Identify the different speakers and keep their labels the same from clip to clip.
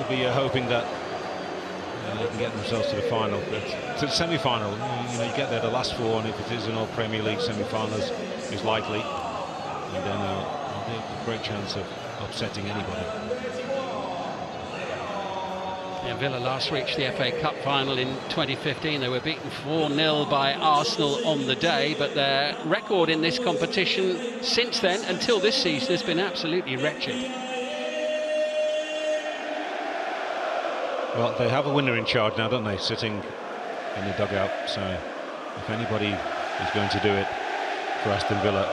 Speaker 1: they'll be hoping that they can get themselves to the final, to the semi-final. You get there the last four, and if it is an all Premier League semi-finals, is likely, and then there'll be a great chance of upsetting anybody.
Speaker 2: Yeah, Villa last reached the FA Cup final in 2015. They were beaten 4-0 by Arsenal on the day, but their record in this competition since then, until this season, has been absolutely wretched.
Speaker 1: Well, they have a winner in charge now, don't they, sitting in the dugout, so if anybody is going to do it for Aston Villa,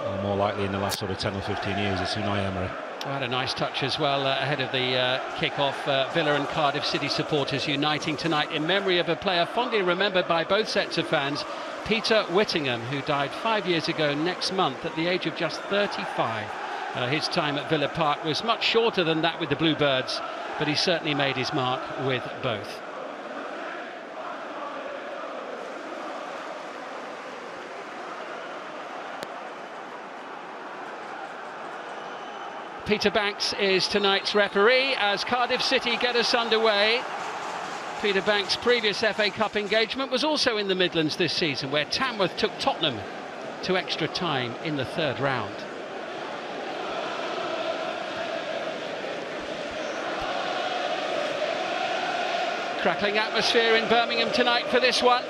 Speaker 1: or more likely in the last sort of 10 or 15 years, it's Unai Emery.
Speaker 2: Had a nice touch as well ahead of the kick-off. Villa and Cardiff City supporters uniting tonight in memory of a player fondly remembered by both sets of fans, Peter Whittingham, who died 5 years ago next month at the age of just 35. His time at Villa Park was much shorter than that with the Bluebirds, but he certainly made his mark with both. Peter Banks is tonight's referee as Cardiff City get us underway. Peter Banks' previous FA Cup engagement was also in the Midlands this season, where Tamworth took Tottenham to extra time in the third round. Crackling atmosphere in Birmingham tonight for this one.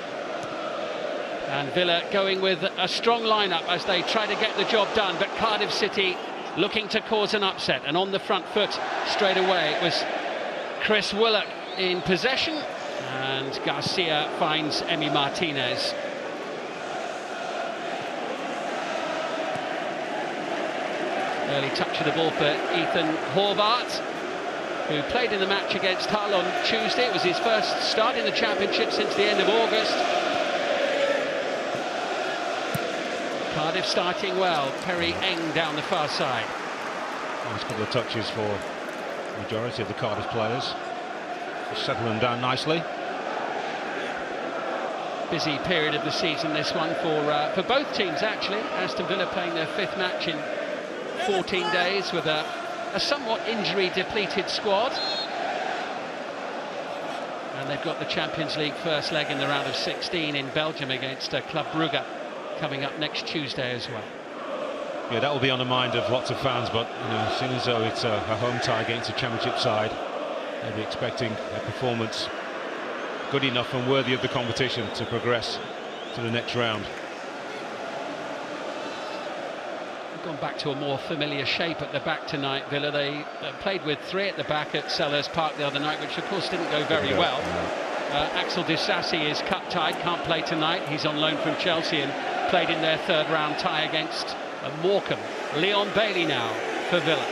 Speaker 2: And Villa going with a strong lineup as they try to get the job done, but Cardiff City looking to cause an upset, and on the front foot straight away it was Chris Willock in possession, and Garcia finds Emi Martinez. Early touch of the ball for Ethan Horvath, who played in the match against Hull on Tuesday. It was his first start in the Championship since the end of August. Cardiff starting well. Perry Eng down the far side.
Speaker 1: Nice couple of touches for the majority of the Cardiff players. Just settle them down nicely.
Speaker 2: Busy period of the season, this one, for both teams actually. Aston Villa playing their fifth match in 14 days with a somewhat injury-depleted squad. And they've got the Champions League first leg in the round of 16 in Belgium against Club Brugge coming up next Tuesday as well.
Speaker 1: Yeah, that will be on the mind of lots of fans, but seeing as though it's a home tie against a Championship side, they'll be expecting a performance good enough and worthy of the competition to progress to the next round.
Speaker 2: Gone back to a more familiar shape at the back tonight, Villa. They played with three at the back at Selhurst Park the other night, which of course didn't go very well. Axel Disasi is cut-tied, can't play tonight. He's on loan from Chelsea and played in their third round tie against Morecambe. Leon Bailey now for Villa.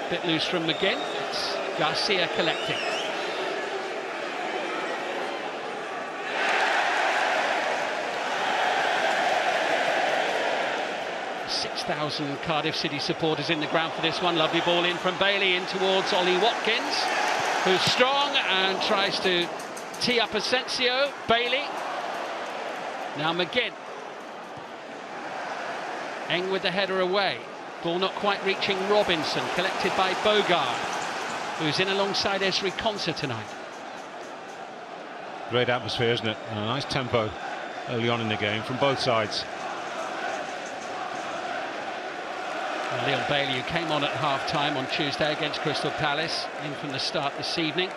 Speaker 2: Bit loose from McGinn. It's Garcia collecting. 6,000 Cardiff City supporters in the ground for this one. Lovely ball in from Bailey in towards Ollie Watkins, who's strong and tries to tee up Asensio. Bailey. Now McGinn. Eng with the header away. Ball not quite reaching Robinson. Collected by Bogard, who's in alongside Esri Konsa tonight.
Speaker 1: Great atmosphere, isn't it? And a nice tempo early on in the game from both sides.
Speaker 2: Leon Bailey, who came on at half-time on Tuesday against Crystal Palace, in from the start this evening,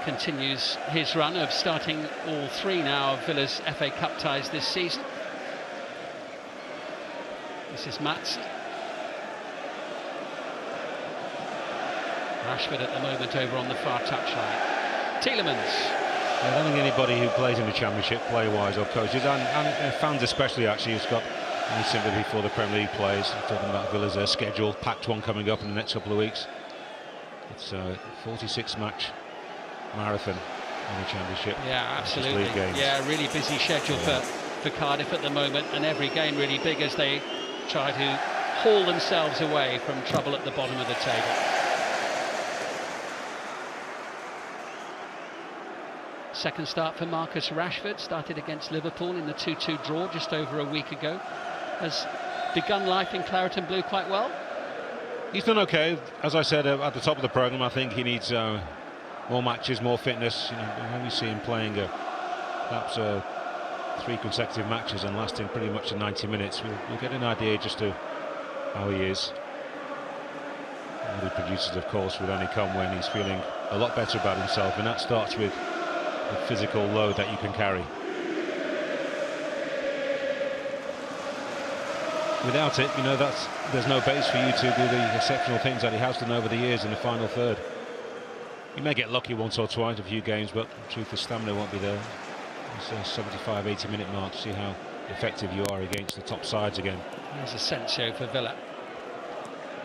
Speaker 2: continues his run of starting all three now of Villa's FA Cup ties this season. This is Matson. Rashford at the moment over on the far touchline. Tielemans.
Speaker 1: I don't think anybody who plays in the Championship, player-wise or coaches, and fans especially, actually, has got any sympathy for the Premier League players. I'm talking about Villa's schedule, packed one coming up in the next couple of weeks. It's a 46-match marathon in the Championship.
Speaker 2: Yeah, absolutely. Yeah, really busy schedule for Cardiff at the moment, and every game really big as they try to haul themselves away from trouble at the bottom of the table. Second start for Marcus Rashford, started against Liverpool in the 2-2 draw just over a week ago. Has begun life in claret and blue quite well?
Speaker 1: He's done okay. As I said at the top of the programme, I think he needs more matches, more fitness. When we see him playing perhaps 3 consecutive matches and lasting pretty much 90 minutes, we'll get an idea just to how he is. And he produces, of course, will only come when he's feeling a lot better about himself, and that starts with the physical load that you can carry. Without it, there's no base for you to do the exceptional things that he has done over the years in the final third. You may get lucky once or twice a few games, but the truth is stamina won't be there. It's a 75, 80-minute mark to see how effective you are against the top sides again.
Speaker 2: There's Asensio for Villa.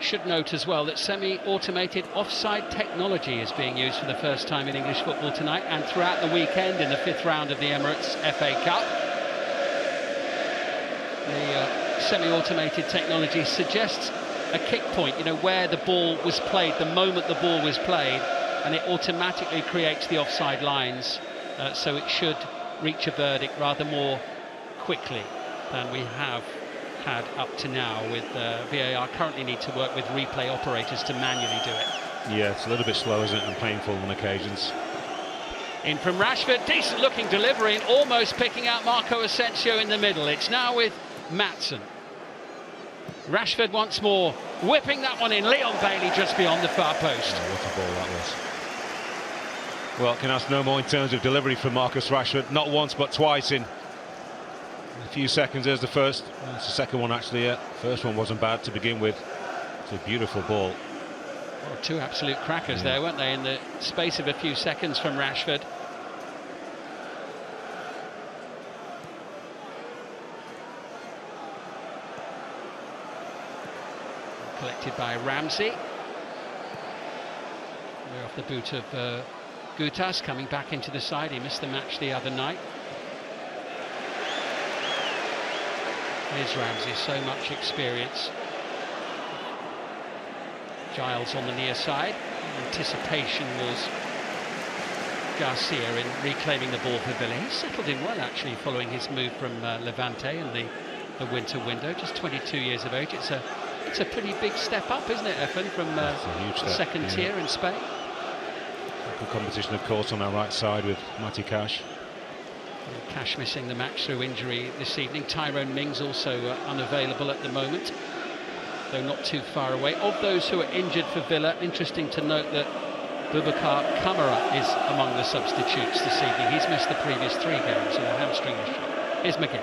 Speaker 2: Should note as well that semi-automated offside technology is being used for the first time in English football tonight and throughout the weekend in the 5th round of the Emirates FA Cup. The semi-automated technology suggests a kick point, where the ball was played, the moment the ball was played, and it automatically creates the offside lines, so it should reach a verdict rather more quickly than we have had up to now, with VAR currently need to work with replay operators to manually do it.
Speaker 1: Yeah, it's a little bit slow, isn't it, and painful on occasions.
Speaker 2: In from Rashford, decent looking delivery, and almost picking out Marco Asensio in the middle. It's now with Maatsen. Rashford once more, whipping that one in. Leon Bailey just beyond the far post.
Speaker 1: Oh, what a ball that was. Well, can ask no more in terms of delivery from Marcus Rashford. Not once, but twice in a few seconds. There's the first. That's the second one, actually. Yeah. First one wasn't bad to begin with. It's a beautiful ball.
Speaker 2: Oh, 2 absolute crackers there, weren't they, in the space of a few seconds from Rashford. Collected by Ramsey. We're off the boot of Gutas, coming back into the side. He missed the match the other night. Here's Ramsey, so much experience. Giles on the near side. Anticipation was Garcia in reclaiming the ball for Villa. He settled in well, actually, following his move from Levante in the winter window. Just 22 years of age. It's a pretty big step up, isn't it, Efan, from the second tier in Spain?
Speaker 1: Good competition, of course, on our right side with Matty Cash.
Speaker 2: Cash missing the match through injury this evening. Tyrone Mings also unavailable at the moment, though not too far away. Of those who are injured for Villa, interesting to note that Boubacar Kamara is among the substitutes this evening. He's missed the previous 3 games with a hamstring issue. Here's McGinn.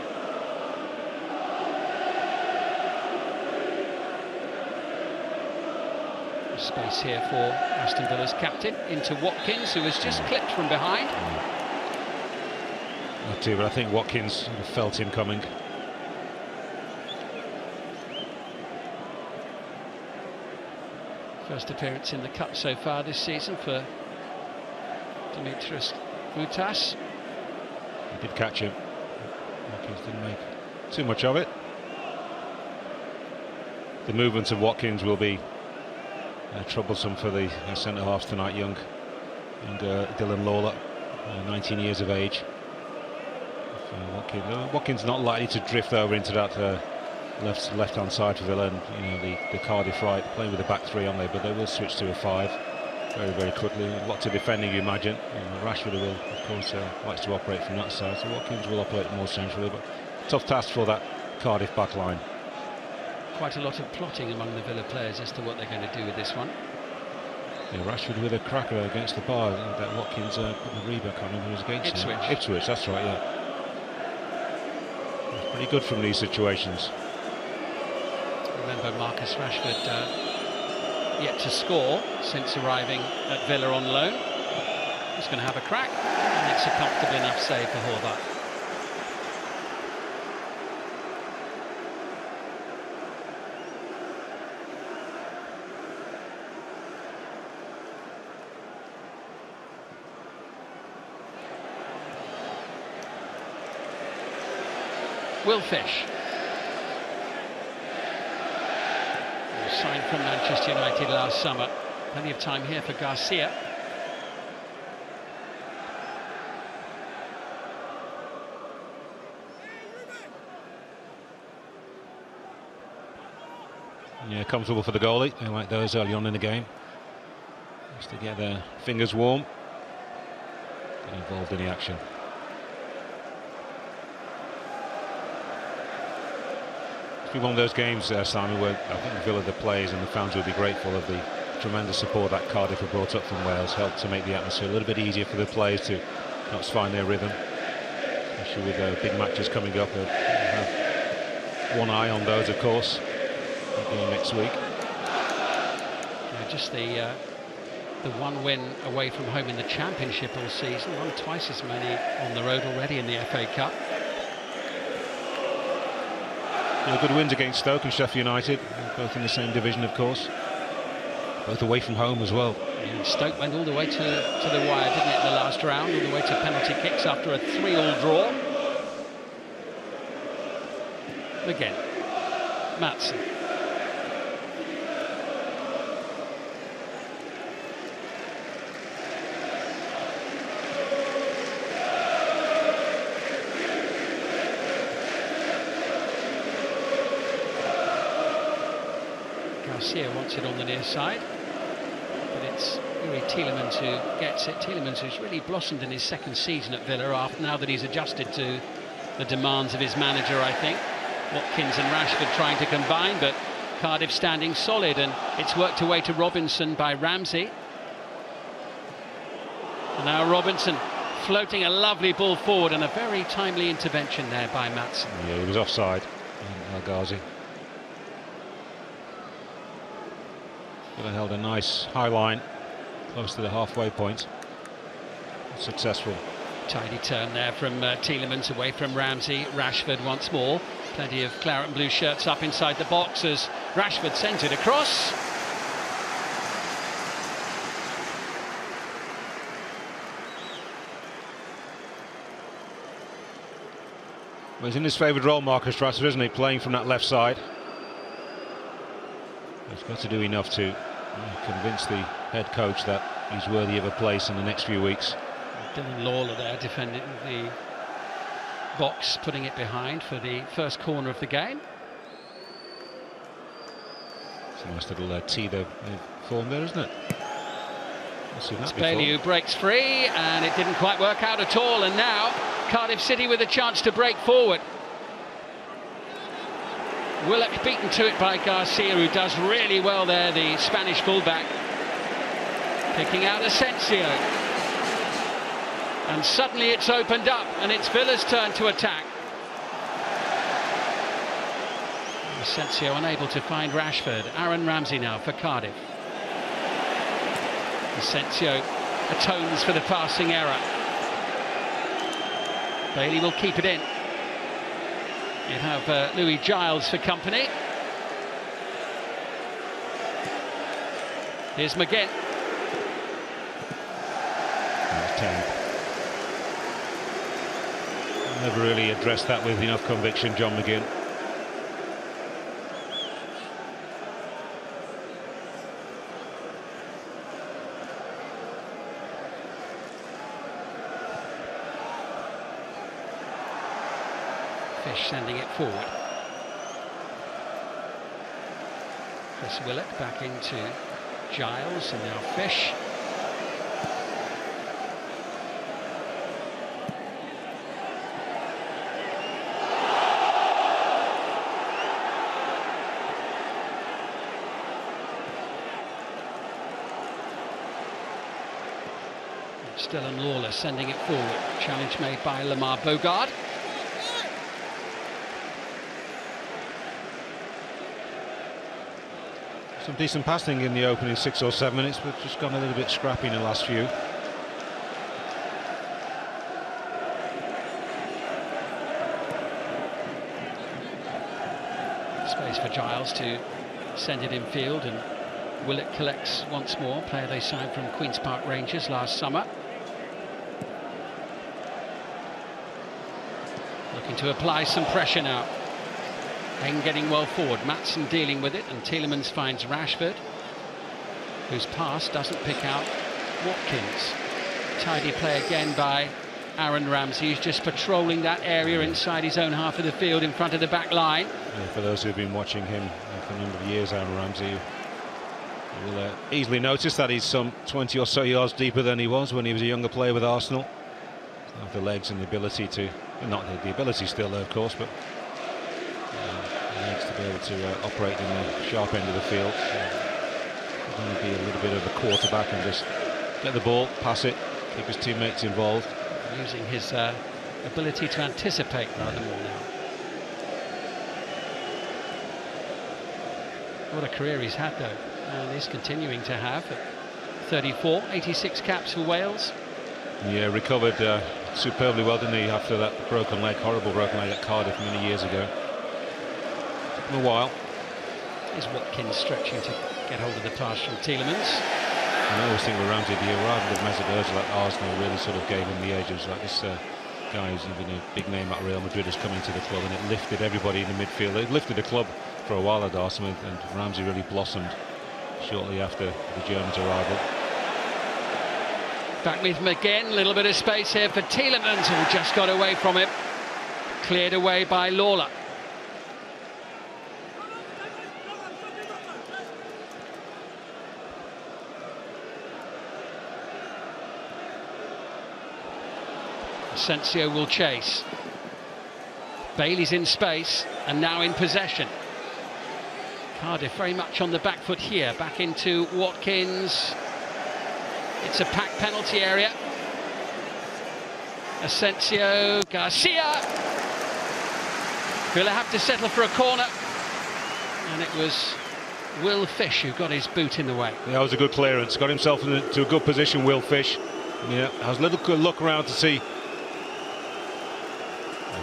Speaker 2: Space here for Aston Villa's captain into Watkins, who was just clipped from behind.
Speaker 1: Not too, but I think Watkins felt him coming.
Speaker 2: First appearance in the Cup so far this season for Dimitris Gutas.
Speaker 1: He did catch him. Watkins didn't make too much of it. The movements of Watkins will be troublesome for the centre-halves tonight. Young Dylan Lawler, 19 years of age. Watkins not likely to drift over into that left-hand side for Villa, and the Cardiff right, playing with a back 3 on there, but they will switch to a 5 very, very quickly. Lots of defending, you imagine. Rashford will, of course, likes to operate from that side, so Watkins will operate more centrally, but tough task for that Cardiff back line.
Speaker 2: Quite a lot of plotting among the Villa players as to what they're going to do with this one.
Speaker 1: Yeah, Rashford with a cracker against the bar. That Watkins put the reback on him. Who was against
Speaker 2: Ipswich.
Speaker 1: Ipswich, that's right, yeah. It's pretty good from these situations.
Speaker 2: Remember, Marcus Rashford yet to score since arriving at Villa on loan. He's going to have a crack, and it's a comfortable enough save for Horvath. Will Fish. Signed from Manchester United last summer. Plenty of time here for Garcia.
Speaker 1: Yeah, comfortable for the goalie. They like those early on in the game. Just to get their fingers warm. Get involved in the action. It's been one of those games, Simon, where I think Villa, the players and the fans will be grateful of the tremendous support that Cardiff have brought up from Wales. Helped to make the atmosphere a little bit easier for the players to perhaps find their rhythm. Especially with big matches coming up. Have one eye on those, of course, next week.
Speaker 2: Yeah, just the one win away from home in the Championship all season, won twice as many on the road already in the FA Cup.
Speaker 1: Yeah, good wins against Stoke and Sheffield United, both in the same division, of course. Both away from home as well.
Speaker 2: And Stoke went all the way to the wire, didn't it, in the last round, all the way to penalty kicks after a 3-3 draw. Again, Maatsen. Garcia wants it on the near side, but it's Yuri Tielemans who gets it. Tielemans, who's really blossomed in his second season at Villa, now that he's adjusted to the demands of his manager, I think. Watkins and Rashford trying to combine, but Cardiff standing solid, and it's worked away to Robinson by Ramsey. And now Robinson floating a lovely ball forward, and a very timely intervention there by Maatsen.
Speaker 1: Yeah, he was offside, El Ghazi. Villa held a nice high line close to the halfway point. Successful.
Speaker 2: Tidy turn there from Tielemans away from Ramsey. Rashford once more. Plenty of claret and blue shirts up inside the box as Rashford sends it across.
Speaker 1: Well, he's in his favourite role, Marcus Rashford, isn't he? Playing from that left side. He's got to do enough to convince the head coach that he's worthy of a place in the next few weeks.
Speaker 2: Dylan Lawler there defending the box, putting it behind for the first corner of the game.
Speaker 1: It's a nice little tee they've formed there, isn't it?
Speaker 2: It's Bailey who breaks free, and it didn't quite work out at all, and now Cardiff City with a chance to break forward. Willock beaten to it by Garcia, who does really well there, the Spanish fullback. Picking out Asensio. And suddenly it's opened up, and it's Villa's turn to attack. Asensio unable to find Rashford. Aaron Ramsey now for Cardiff. Asensio atones for the passing error. Bailey will keep it in. You have Louis Giles for company. Here's McGinn.
Speaker 1: Never really addressed that with enough conviction, John McGinn.
Speaker 2: Fish sending it forward. Chris Willock back into Giles, and now Fish. Dylan Lawler sending it forward. Challenge made by Lamar Bogard.
Speaker 1: Some decent passing in the opening 6 or 7 minutes, but just gone a little bit scrappy in the last few.
Speaker 2: Space for Giles to send it in field, and Willock collects once more, player they signed from Queen's Park Rangers last summer. Looking to apply some pressure now. Heng getting well forward, Maatsen dealing with it, and Tielemans finds Rashford, whose pass doesn't pick out Watkins. Tidy play again by Aaron Ramsey, who's just patrolling that area inside his own half of the field in front of the back line.
Speaker 1: Yeah, for those who've been watching him for a number of years, Aaron Ramsey, you will easily notice that he's some 20 or so yards deeper than he was when he was a younger player with Arsenal. Have the legs and the ability to, not the ability still there, of course, but the legs to be able to operate in the sharp end of the field. So going to be a little bit of a quarterback and just get the ball, pass it, keep his teammates involved.
Speaker 2: Using his ability to anticipate rather more now. What a career he's had, though, and is continuing to have. At 34, 86 caps for Wales.
Speaker 1: Yeah, recovered superbly well, didn't he, after that broken leg, horrible broken leg at Cardiff many years ago. Took him a while.
Speaker 2: Is Watkins stretching to get hold of the pass from Tielemans.
Speaker 1: I always think with Ramsey, the arrival of Mesut Ozil at Arsenal really sort of gave him the edge. It was like this guy who's even a big name at Real Madrid is coming to the club, and it lifted everybody in the midfield. It lifted the club for a while at Arsenal, and Ramsey really blossomed shortly after the Germans' arrival.
Speaker 2: Back with McGinn, a little bit of space here for Tielemans, who just got away from him. Cleared away by Lawler. Asensio will chase. Bailey's in space and now in possession. Cardiff very much on the back foot here. Back into Watkins. It's a packed penalty area. Asensio, Garcia. Villa have to settle for a corner. And it was Will Fish who got his boot in the way.
Speaker 1: Yeah, that was a good clearance. Got himself into a good position, Will Fish. Yeah, has a little look around to see.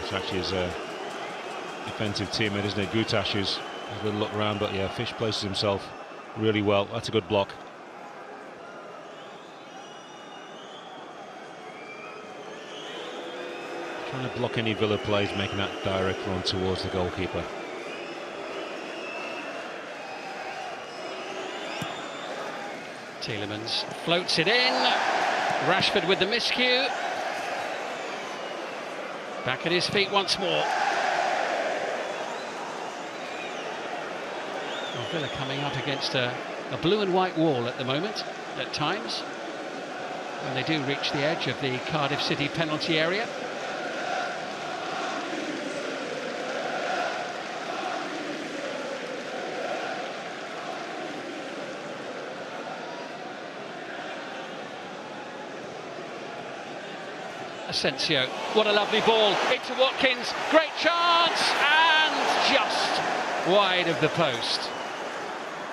Speaker 1: It's actually his defensive teammate, isn't it? Gutash has a little look around, but yeah, Fish places himself really well. That's a good block. Trying to block any Villa plays, making that direct run towards the goalkeeper.
Speaker 2: Tielemans floats it in. Rashford with the miscue. Back at his feet once more. Well, Villa coming up against a blue and white wall at the moment, at times, when they do reach the edge of the Cardiff City penalty area. Asensio, what a lovely ball into Watkins, great chance, and just wide of the post.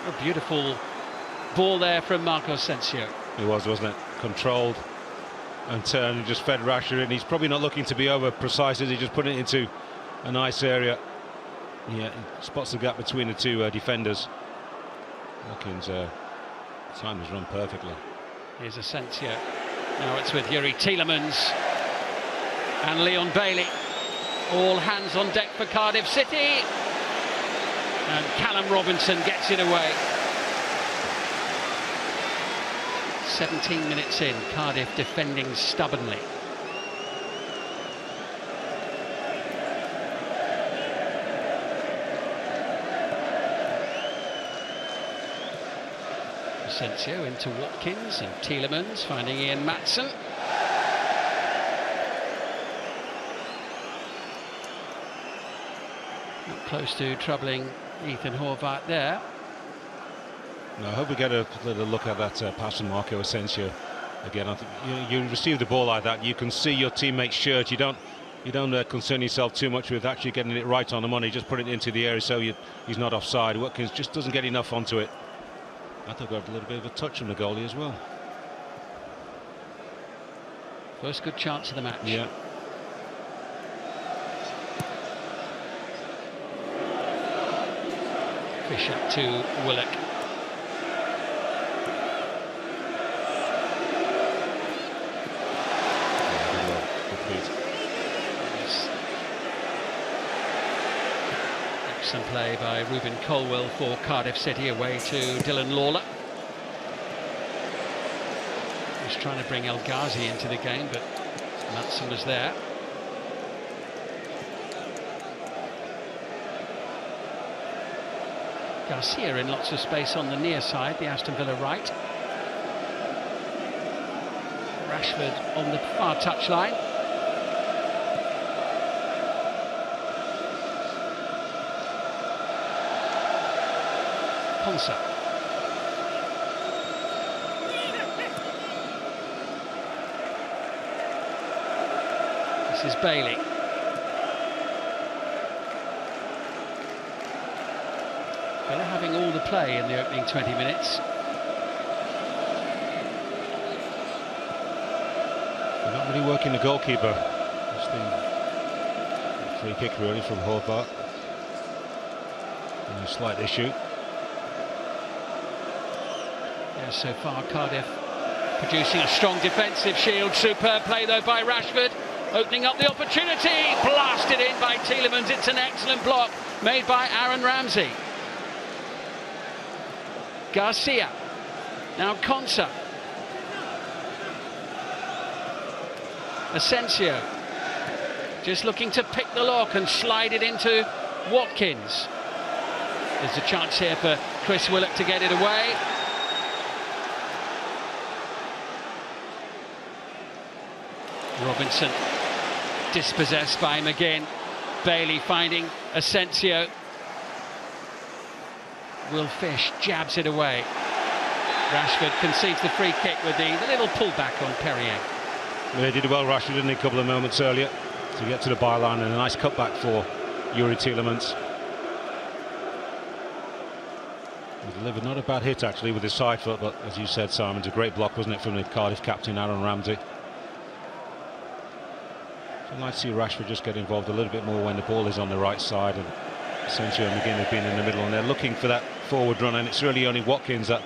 Speaker 2: A beautiful ball there from Marco Asensio.
Speaker 1: It was, wasn't it? Controlled and turned and just fed Rashford in. He's probably not looking to be over precise, as he just put it into a nice area. Yeah, he spots the gap between the two defenders. Watkins timed his run perfectly.
Speaker 2: Here's Asensio. Now it's with Yuri Tielemans and Leon Bailey. All hands on deck for Cardiff City. And Callum Robinson gets it away. 17 minutes in, Cardiff defending stubbornly. Asensio into Watkins and Tielemans finding Ian Maatsen. Not close to troubling Ethan Horvath there.
Speaker 1: No, I hope we get a little look at that pass from Marco Asensio again. I think you receive the ball like that, you can see your teammate's shirt. You don't concern yourself too much with actually getting it right on the money. Just put it into the area so he's not offside. Watkins just doesn't get enough onto it. I thought we had a little bit of a touch from the goalie as well.
Speaker 2: First good chance of the match.
Speaker 1: Yeah.
Speaker 2: Fish up to Willock. Excellent play by Ruben Colwell for Cardiff City away to Dylan Lawler. He's trying to bring El Ghazi into the game, but Matson was there. Garcia in lots of space on the near side, the Aston Villa right. Rashford on the far touchline. Konsa. This is Bailey. Villa having all the play in the opening 20 minutes.
Speaker 1: They're not really working the goalkeeper. Just the free kick really from Hobart. A slight issue.
Speaker 2: Yeah, so far Cardiff producing a strong defensive shield. Superb play though by Rashford. Opening up the opportunity. Blasted in by Tielemans. It's an excellent block made by Aaron Ramsey. Garcia. Now Konsa. Asensio. Just looking to pick the lock and slide it into Watkins. There's a chance here for Chris Willock to get it away. Robinson dispossessed by McGinn. Bailey finding Asensio. Will Fish jabs it away. Rashford concedes the free kick with the little pullback on Perrier.
Speaker 1: They did well, Rashford, didn't he, a couple of moments earlier to get to the byline, and a nice cutback for Yuri Tielemans. He delivered not a bad hit actually with his side foot, but as you said, Simon, it's a great block, wasn't it, from the Cardiff captain Aaron Ramsey. So I'd like to see Rashford just get involved a little bit more when the ball is on the right side, and Asensio and McGinn have been in the middle and they're looking for that forward run, and it's really only Watkins that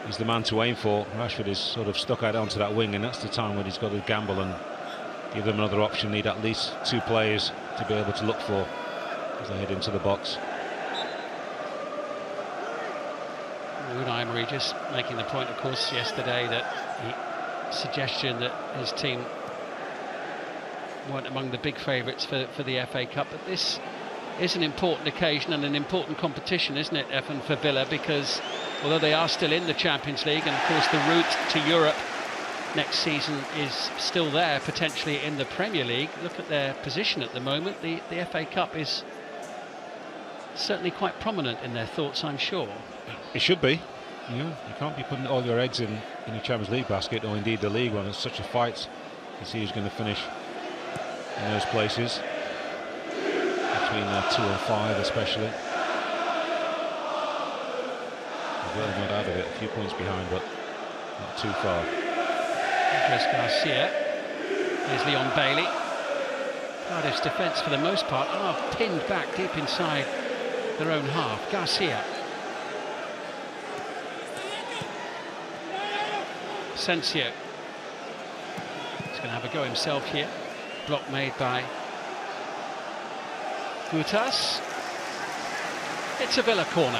Speaker 1: is the man to aim for. Rashford is sort of stuck out onto that wing, and that's the time when he's got to gamble and give them another option. Need at least two players to be able to look for as they head into the box.
Speaker 2: Unai Emery just making the point, of course, yesterday that the suggestion that his team weren't among the big favourites for the FA Cup, but this is an important occasion and an important competition, isn't it, Evan, for Villa, because although they are still in the Champions League, and of course the route to Europe next season is still there, potentially in the Premier League, look at their position at the moment. The FA Cup is certainly quite prominent in their thoughts, I'm sure.
Speaker 1: It should be. You can't be putting all your eggs in a Champions League basket, or indeed the league, when it's such a fight to see who's going to finish in those places, between 2 and 5 especially. Well, not out of it, a few points behind, but not too far.
Speaker 2: Andres Garcia. Here's Leon Bailey. Cardiff's defence for the most part are pinned back deep inside their own half. Garcia. Asensio. He's going to have a go himself here. Block made by Gutas. It's a Villa corner.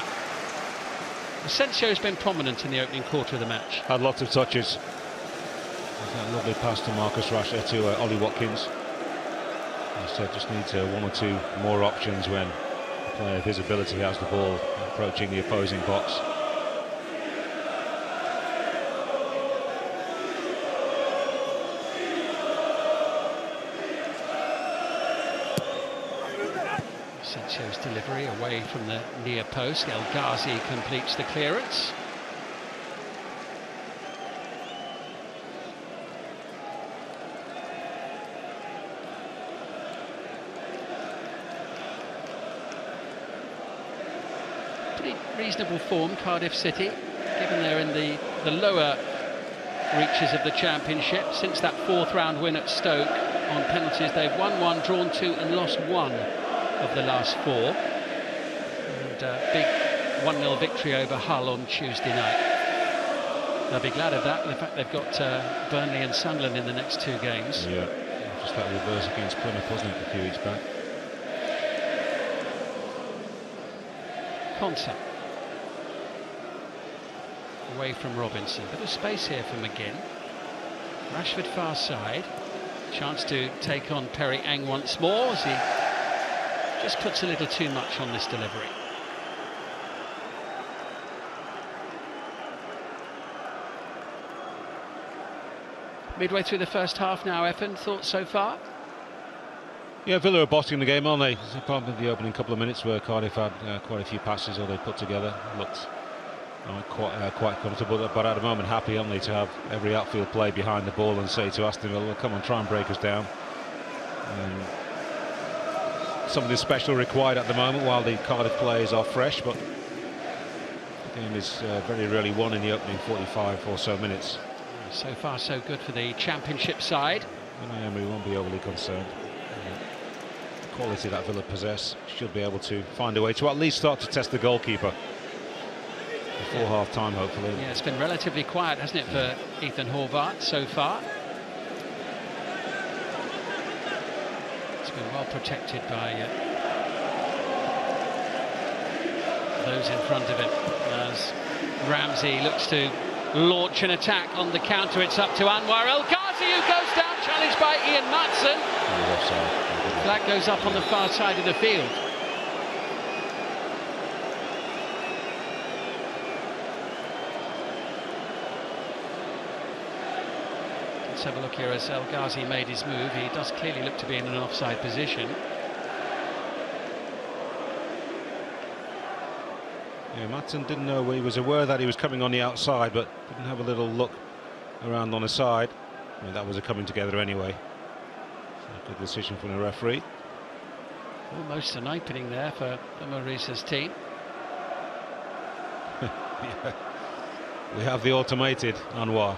Speaker 2: Asensio's been prominent in the opening quarter of the match.
Speaker 1: Had lots of touches. There's that lovely pass to Marcus Rashford, to Ollie Watkins. As I said, just needs 1 or 2 more options when a player of his ability has the ball approaching the opposing box.
Speaker 2: Asensio's delivery away from the near post. El Ghazi completes the clearance. Pretty reasonable form, Cardiff City, given they're in the lower reaches of the Championship. Since that 4th round win at Stoke on penalties, they've won 1, drawn 2 and lost 1 of the last 4, and big 1-0 victory over Hull on Tuesday night. They'll be glad of that. In fact, they've got Burnley and Sunderland in the next 2 games.
Speaker 1: Yeah, just that reverse against Plymouth, wasn't it, a few weeks back?
Speaker 2: Konsa. Away from Robinson. Bit of space here for McGinn. Rashford far side. Chance to take on Perry Eng once more as he just puts a little too much on this delivery. Midway through the first half now, Evan, thoughts so far?
Speaker 1: Yeah, Villa are bossing the game, aren't they? Apart from the opening couple of minutes where Cardiff had quite a few passes or they put together, looked quite comfortable, but at the moment happy, aren't they, to have every outfield play behind the ball and say to Aston Villa, well, come on, try and break us down. Something special required at the moment while the Cardiff players are fresh, but the game is very rarely won in the opening 45 or so minutes.
Speaker 2: So far so good for the Championship side.
Speaker 1: And we won't be overly concerned. The quality that Villa possess should be able to find a way to at least start to test the goalkeeper before half-time, hopefully.
Speaker 2: Yeah, it's been relatively quiet, hasn't it, for Ethan Horvath so far. It's been well protected by those in front of him. As Ramsey looks to launch an attack on the counter, it's up to Anwar El Ghazi, who goes down, challenged by Ian Matson. Flag goes up on the far side of the field. Let's have a look here as El Ghazi made his move. He does clearly look to be in an offside position.
Speaker 1: Yeah, Matson didn't know, he was aware that he was coming on the outside, but didn't have a little look around on the side. I mean, that was a coming together anyway. So good decision from the referee.
Speaker 2: Almost an opening there for Marisa's team.
Speaker 1: Yeah. We have the automated Anwar.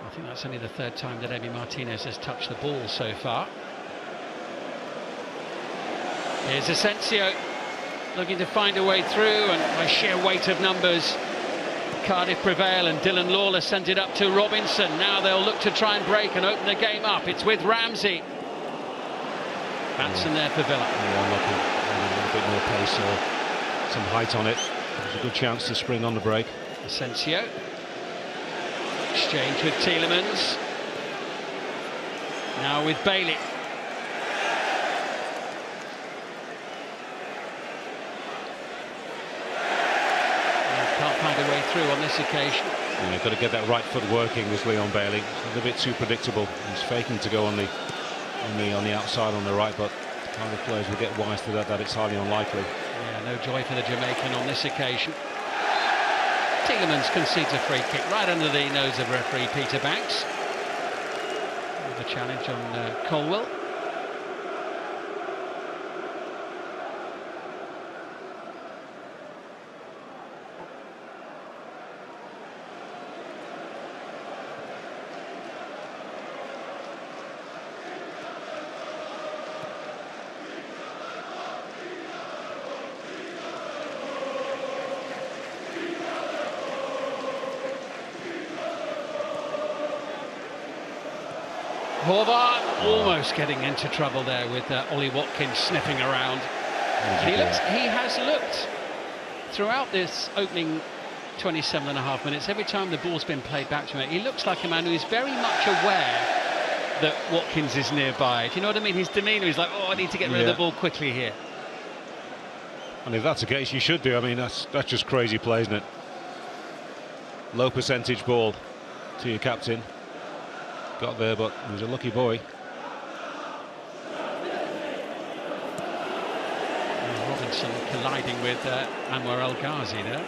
Speaker 2: I think that's only the third time that Emi Martinez has touched the ball so far. Here's Asensio looking to find a way through, and by sheer weight of numbers Cardiff prevail, and Dylan Lawler sends it up to Robinson. Now they'll look to try and break and open the game up. It's with Ramsey. Matson there for Villa.
Speaker 1: Yeah, a bit more pace or some height on it. There's a good chance to spring on the break.
Speaker 2: Asensio. Exchange with Tielemans. Now with Bailey. Can't find a way through on this occasion.
Speaker 1: Yeah, got to get that right foot working with Leon Bailey. It's a little bit too predictable. He's faking to go on the outside on the right, but kind of players will get wise to that it's highly unlikely.
Speaker 2: Yeah, no joy for the Jamaican on this occasion. Tielemans concedes a free kick right under the nose of referee Peter Banks. With a challenge on Colwell. Horvath almost getting into trouble there with Ollie Watkins sniffing around. He has looked throughout this opening 27.5 minutes, every time the ball's been played back to him, he looks like a man who is very much aware that Watkins is nearby. Do you know what I mean? His demeanour is like, oh, I need to get rid of the ball quickly here.
Speaker 1: And if that's the case, you should do. I mean, that's just crazy play, isn't it? Low percentage ball to your captain. Got there, but he was a lucky boy.
Speaker 2: Robinson colliding with Anwar El Ghazi there.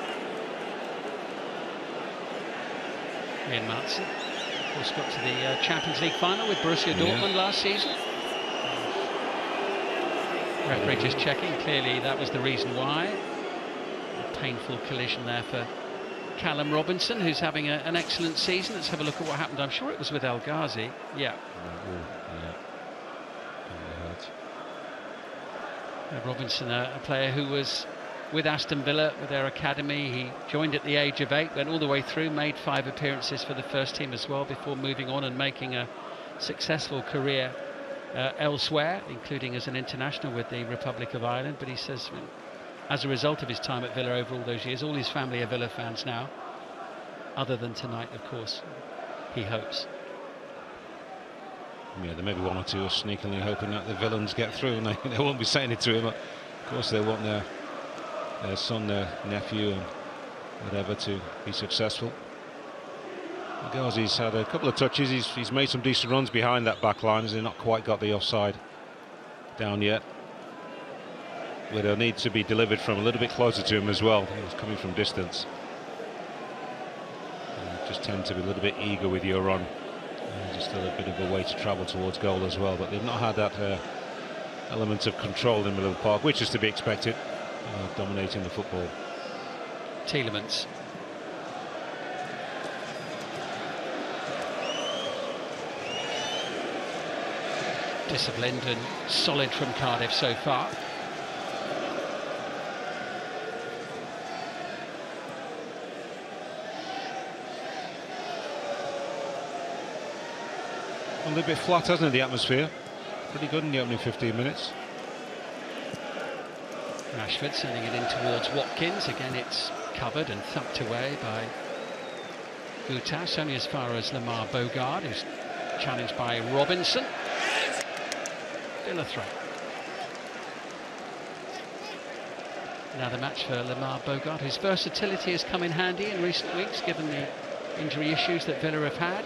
Speaker 2: Ian Matson, of course, got to the Champions League final with Borussia Dortmund last season. Referee just checking, clearly that was the reason why. A painful collision there for Callum Robinson, who's having an excellent season. Let's have a look at what happened. I'm sure it was with El Ghazi. Yeah. Robinson, a player who was with Aston Villa, with their academy. He joined at the age of 8, went all the way through, made 5 appearances for the first team as well before moving on and making a successful career elsewhere, including as an international with the Republic of Ireland. But he says as a result of his time at Villa over all those years. All his family are Villa fans now, other than tonight, of course, he hopes.
Speaker 1: Yeah, there may be one or two sneakily hoping that the villains get through, and they won't be saying it to him. Of course, they want their son, their nephew, and whatever to be successful. Ghazi's had a couple of touches. He's made some decent runs behind that back line. He's not quite got the offside down yet. But it'll need to be delivered from a little bit closer to him as well. He's coming from distance. You just tend to be a little bit eager with your run. There's still a bit of a way to travel towards goal as well. But they've not had that element of control in Middle Park, which is to be expected, dominating the football.
Speaker 2: Tielemans. Disciplined and solid from Cardiff so far.
Speaker 1: A little bit flat, hasn't it, the atmosphere? Pretty good in the opening 15 minutes.
Speaker 2: Rashford sending it in towards Watkins. Again, it's covered and thumped away by Goutas, only as far as Lamar Bogard, who's challenged by Robinson. Still a throw. Another match for Lamar Bogard, whose versatility has come in handy in recent weeks, given the injury issues that Villa have had.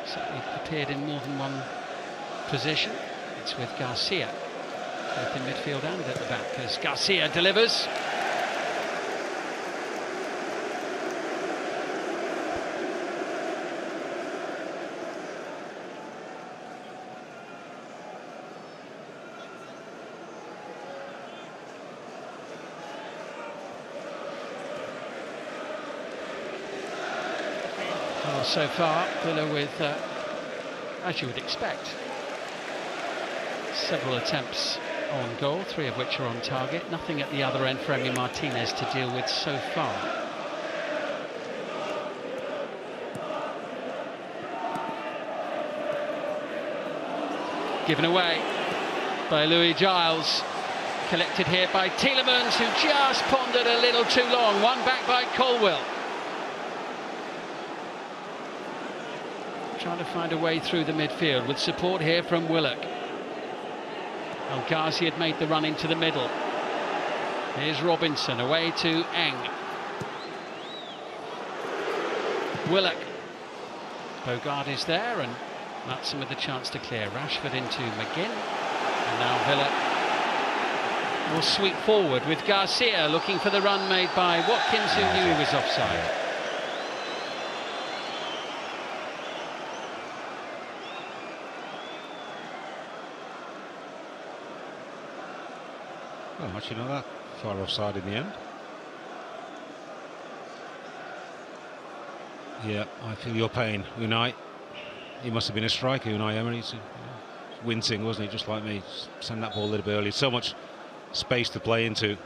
Speaker 2: Certainly appeared in more than one position. It's with Garcia, both in midfield and at the back, as Garcia delivers. Well, so far, Villa with, as you would expect, several attempts on goal, 3 of which are on target. Nothing at the other end for Emi Martinez to deal with so far. Given away by Louis Giles. Collected here by Tielemans, who just pondered a little too long. One back by Colwill. Trying to find a way through the midfield with support here from Willock. El Ghazi had made the run into the middle. Here's Robinson away to Eng. Willock. Bogard is there, and Matson with the chance to clear. Rashford into McGinn. And now Villa will sweep forward with Garcia looking for the run made by Watkins, who knew he was offside.
Speaker 1: Well, actually not that far offside in the end. Yeah, I feel your pain, Unai. He must have been a striker, Unai Emery. Wincing, wasn't he? Just like me. Send that ball a little bit early. So much space to play into.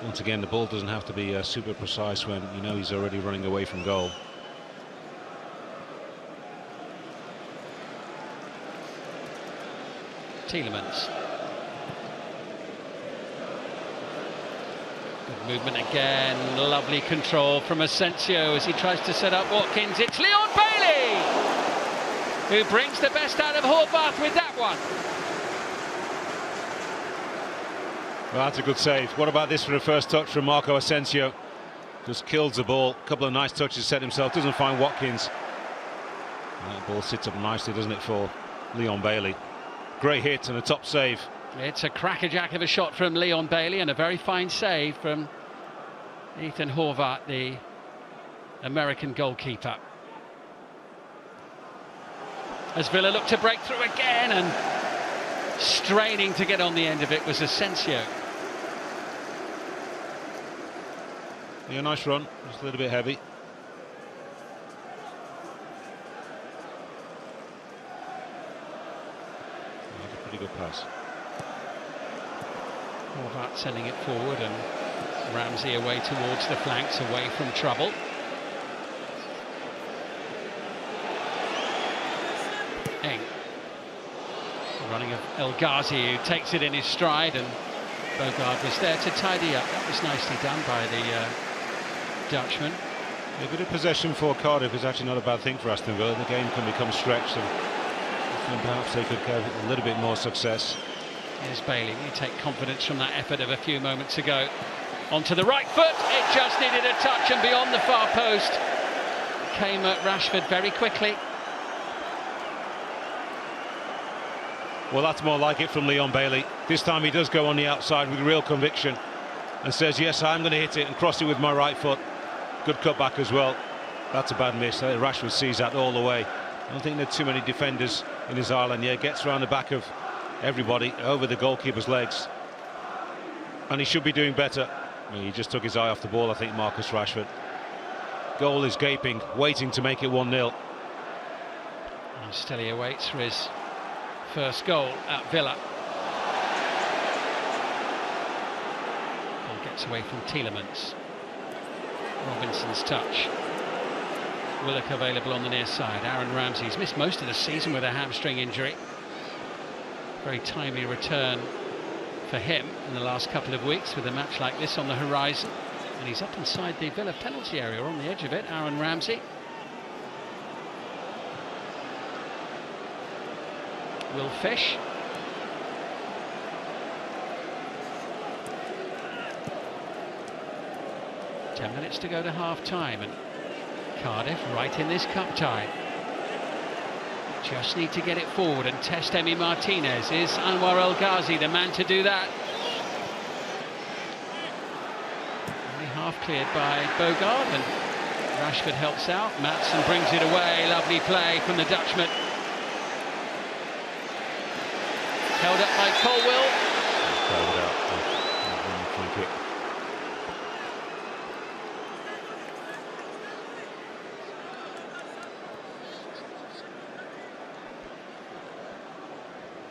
Speaker 1: Once again, the ball doesn't have to be super precise when you know he's already running away from goal.
Speaker 2: Tielemans. Good movement again. Lovely control from Asensio as he tries to set up Watkins. It's Leon Bailey who brings the best out of Horvath with that one.
Speaker 1: Well, that's a good save. What about this for a first touch from Marco Asensio? Just kills the ball. A couple of nice touches, set himself, doesn't find Watkins. And that ball sits up nicely, doesn't it, for Leon Bailey. Great hit and a top save.
Speaker 2: It's a crackerjack of a shot from Leon Bailey and a very fine save from Ethan Horvath, the American goalkeeper. As Villa look to break through again, and straining to get on the end of it was Asensio.
Speaker 1: Yeah, nice run, just a little bit heavy. That's a pretty good pass.
Speaker 2: Horvath sending it forward, and Ramsey away towards the flanks, away from trouble. Eng. Running of El Ghazi, who takes it in his stride and Bogard was there to tidy up. That was nicely done by the Dutchman.
Speaker 1: A bit of possession for Cardiff is actually not a bad thing for Aston Villa. The game can become stretched, and perhaps they could get a little bit more success.
Speaker 2: Here's Bailey. You take confidence from that effort of a few moments ago. Onto the right foot. It just needed a touch, and beyond the far post came at Rashford very quickly.
Speaker 1: Well, that's more like it from Leon Bailey. This time he does go on the outside with real conviction and says, yes, I'm going to hit it and cross it with my right foot. Good cutback as well. That's a bad miss. Rashford sees that all the way. I don't think there are too many defenders in his island. Yeah, gets around the back of everybody, over the goalkeeper's legs. And he should be doing better. He just took his eye off the ball, I think, Marcus Rashford. Goal is gaping, waiting to make it 1-0.
Speaker 2: And still he awaits for his first goal at Villa. Ball gets away from Tielemans. Robinson's touch. Willock available on the near side. Aaron Ramsey's missed most of the season with a hamstring injury. Very timely return for him in the last couple of weeks with a match like this on the horizon. And he's up inside the Villa penalty area, on the edge of it, Aaron Ramsey. Will Fish. Ten minutes to go to half-time, and Cardiff right in this cup tie. Just need to get it forward and test Emi Martinez. Is Anwar El Ghazi the man to do that? Only half cleared by Bogard, and Rashford helps out. Maatsen brings it away. Lovely play from the Dutchman. Held up by Colwill.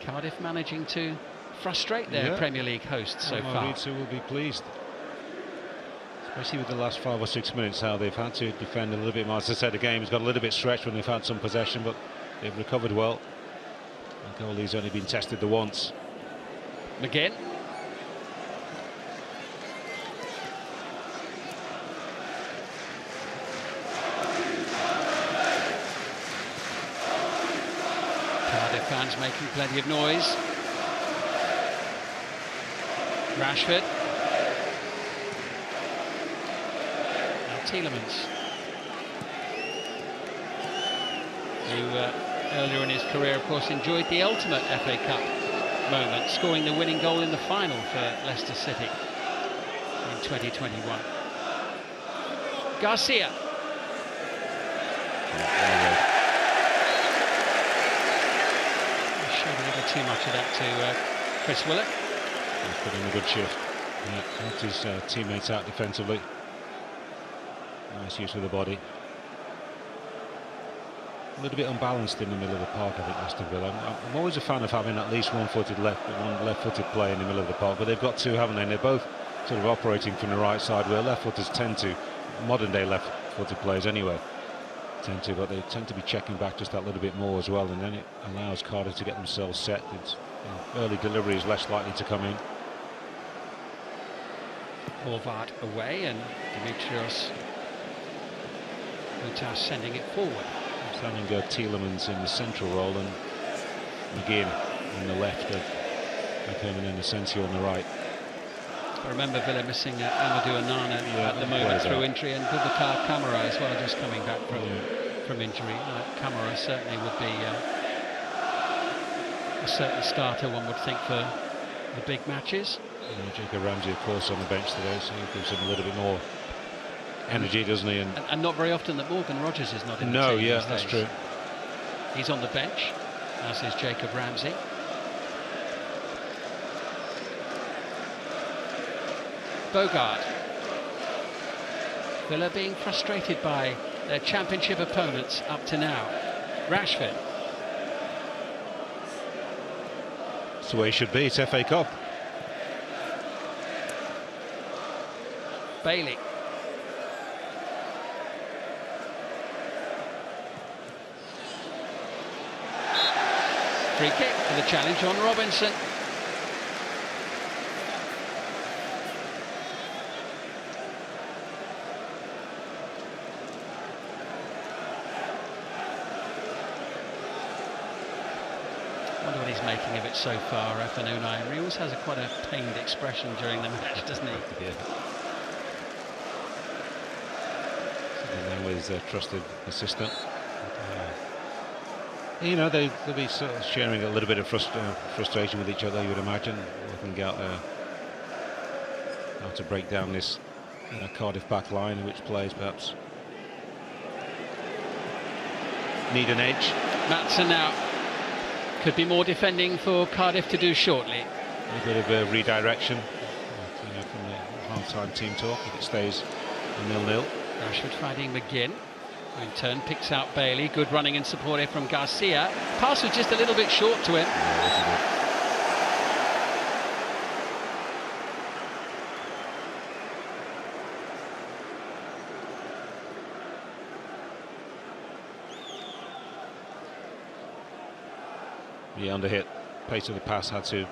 Speaker 2: Cardiff managing to frustrate their Premier League hosts so far.
Speaker 1: Leeds will be pleased, especially with the last 5 or 6 minutes, how they've had to defend a little bit more. As I said, the game has got a little bit stretched when they've had some possession, but they've recovered well. The goalie's only been tested the once.
Speaker 2: McGinn. Cardiff fans making plenty of noise. Rashford. Now Tielemans, who earlier in his career, of course, enjoyed the ultimate FA Cup moment, scoring the winning goal in the final for Leicester City in 2021. Garcia. Showed a little too much of that to Chris Willock.
Speaker 1: He's put in a good shift. Yeah, helped his teammates out defensively. Nice use of the body. A little bit unbalanced in the middle of the park, I think, Aston Villa. I'm always a fan of having at least one left-footed player in the middle of the park, but they've got two, haven't they? And they're both sort of operating from the right side, where left-footers tend to, modern-day left-footed players anyway, but they tend to be checking back just that little bit more as well, and then it allows Cardiff to get themselves set. It's, early delivery is less likely to come in.
Speaker 2: Horvath away, and Dimitrios Mutas sending it forward.
Speaker 1: Standing Tielemans in the central role, and McGinn on the left of McKernan and Asensio on the right.
Speaker 2: I remember Villa missing Amadou Onana at the moment through injury, and Boubacar Kamara as well, just coming back from injury. Kamara certainly would be a certain starter, one would think, for the big matches.
Speaker 1: Jacob Ramsey, of course, on the bench today, so he gives him a little bit more energy, doesn't he? And
Speaker 2: not very often that Morgan Rogers is not in the team.
Speaker 1: No, yeah, that's true.
Speaker 2: He's on the bench, as is Jacob Ramsey. Bogard. Villa being frustrated by their championship opponents up to now. Rashford.
Speaker 1: That's the way it should be. It's FA Cup.
Speaker 2: Bailey. Free kick for the challenge on Robinson. wonder what he's making of it so far, Unai. He always has quite a pained expression during the match, doesn't he?
Speaker 1: Yeah. Sitting there with his trusted assistant. You know, they'll be sort of sharing a little bit of frustration with each other, you would imagine, looking out how to break down this Cardiff back line, which players perhaps need an edge.
Speaker 2: Maatsen now. Could be more defending for Cardiff to do shortly.
Speaker 1: A bit of a redirection from the half-time team talk if it stays 0-0.
Speaker 2: Rashford fighting McGinn, who in turn picks out Bailey. Good running and support here from Garcia. Pass was just a little bit short to him.
Speaker 1: Yeah, under hit. Pace of the pass had to be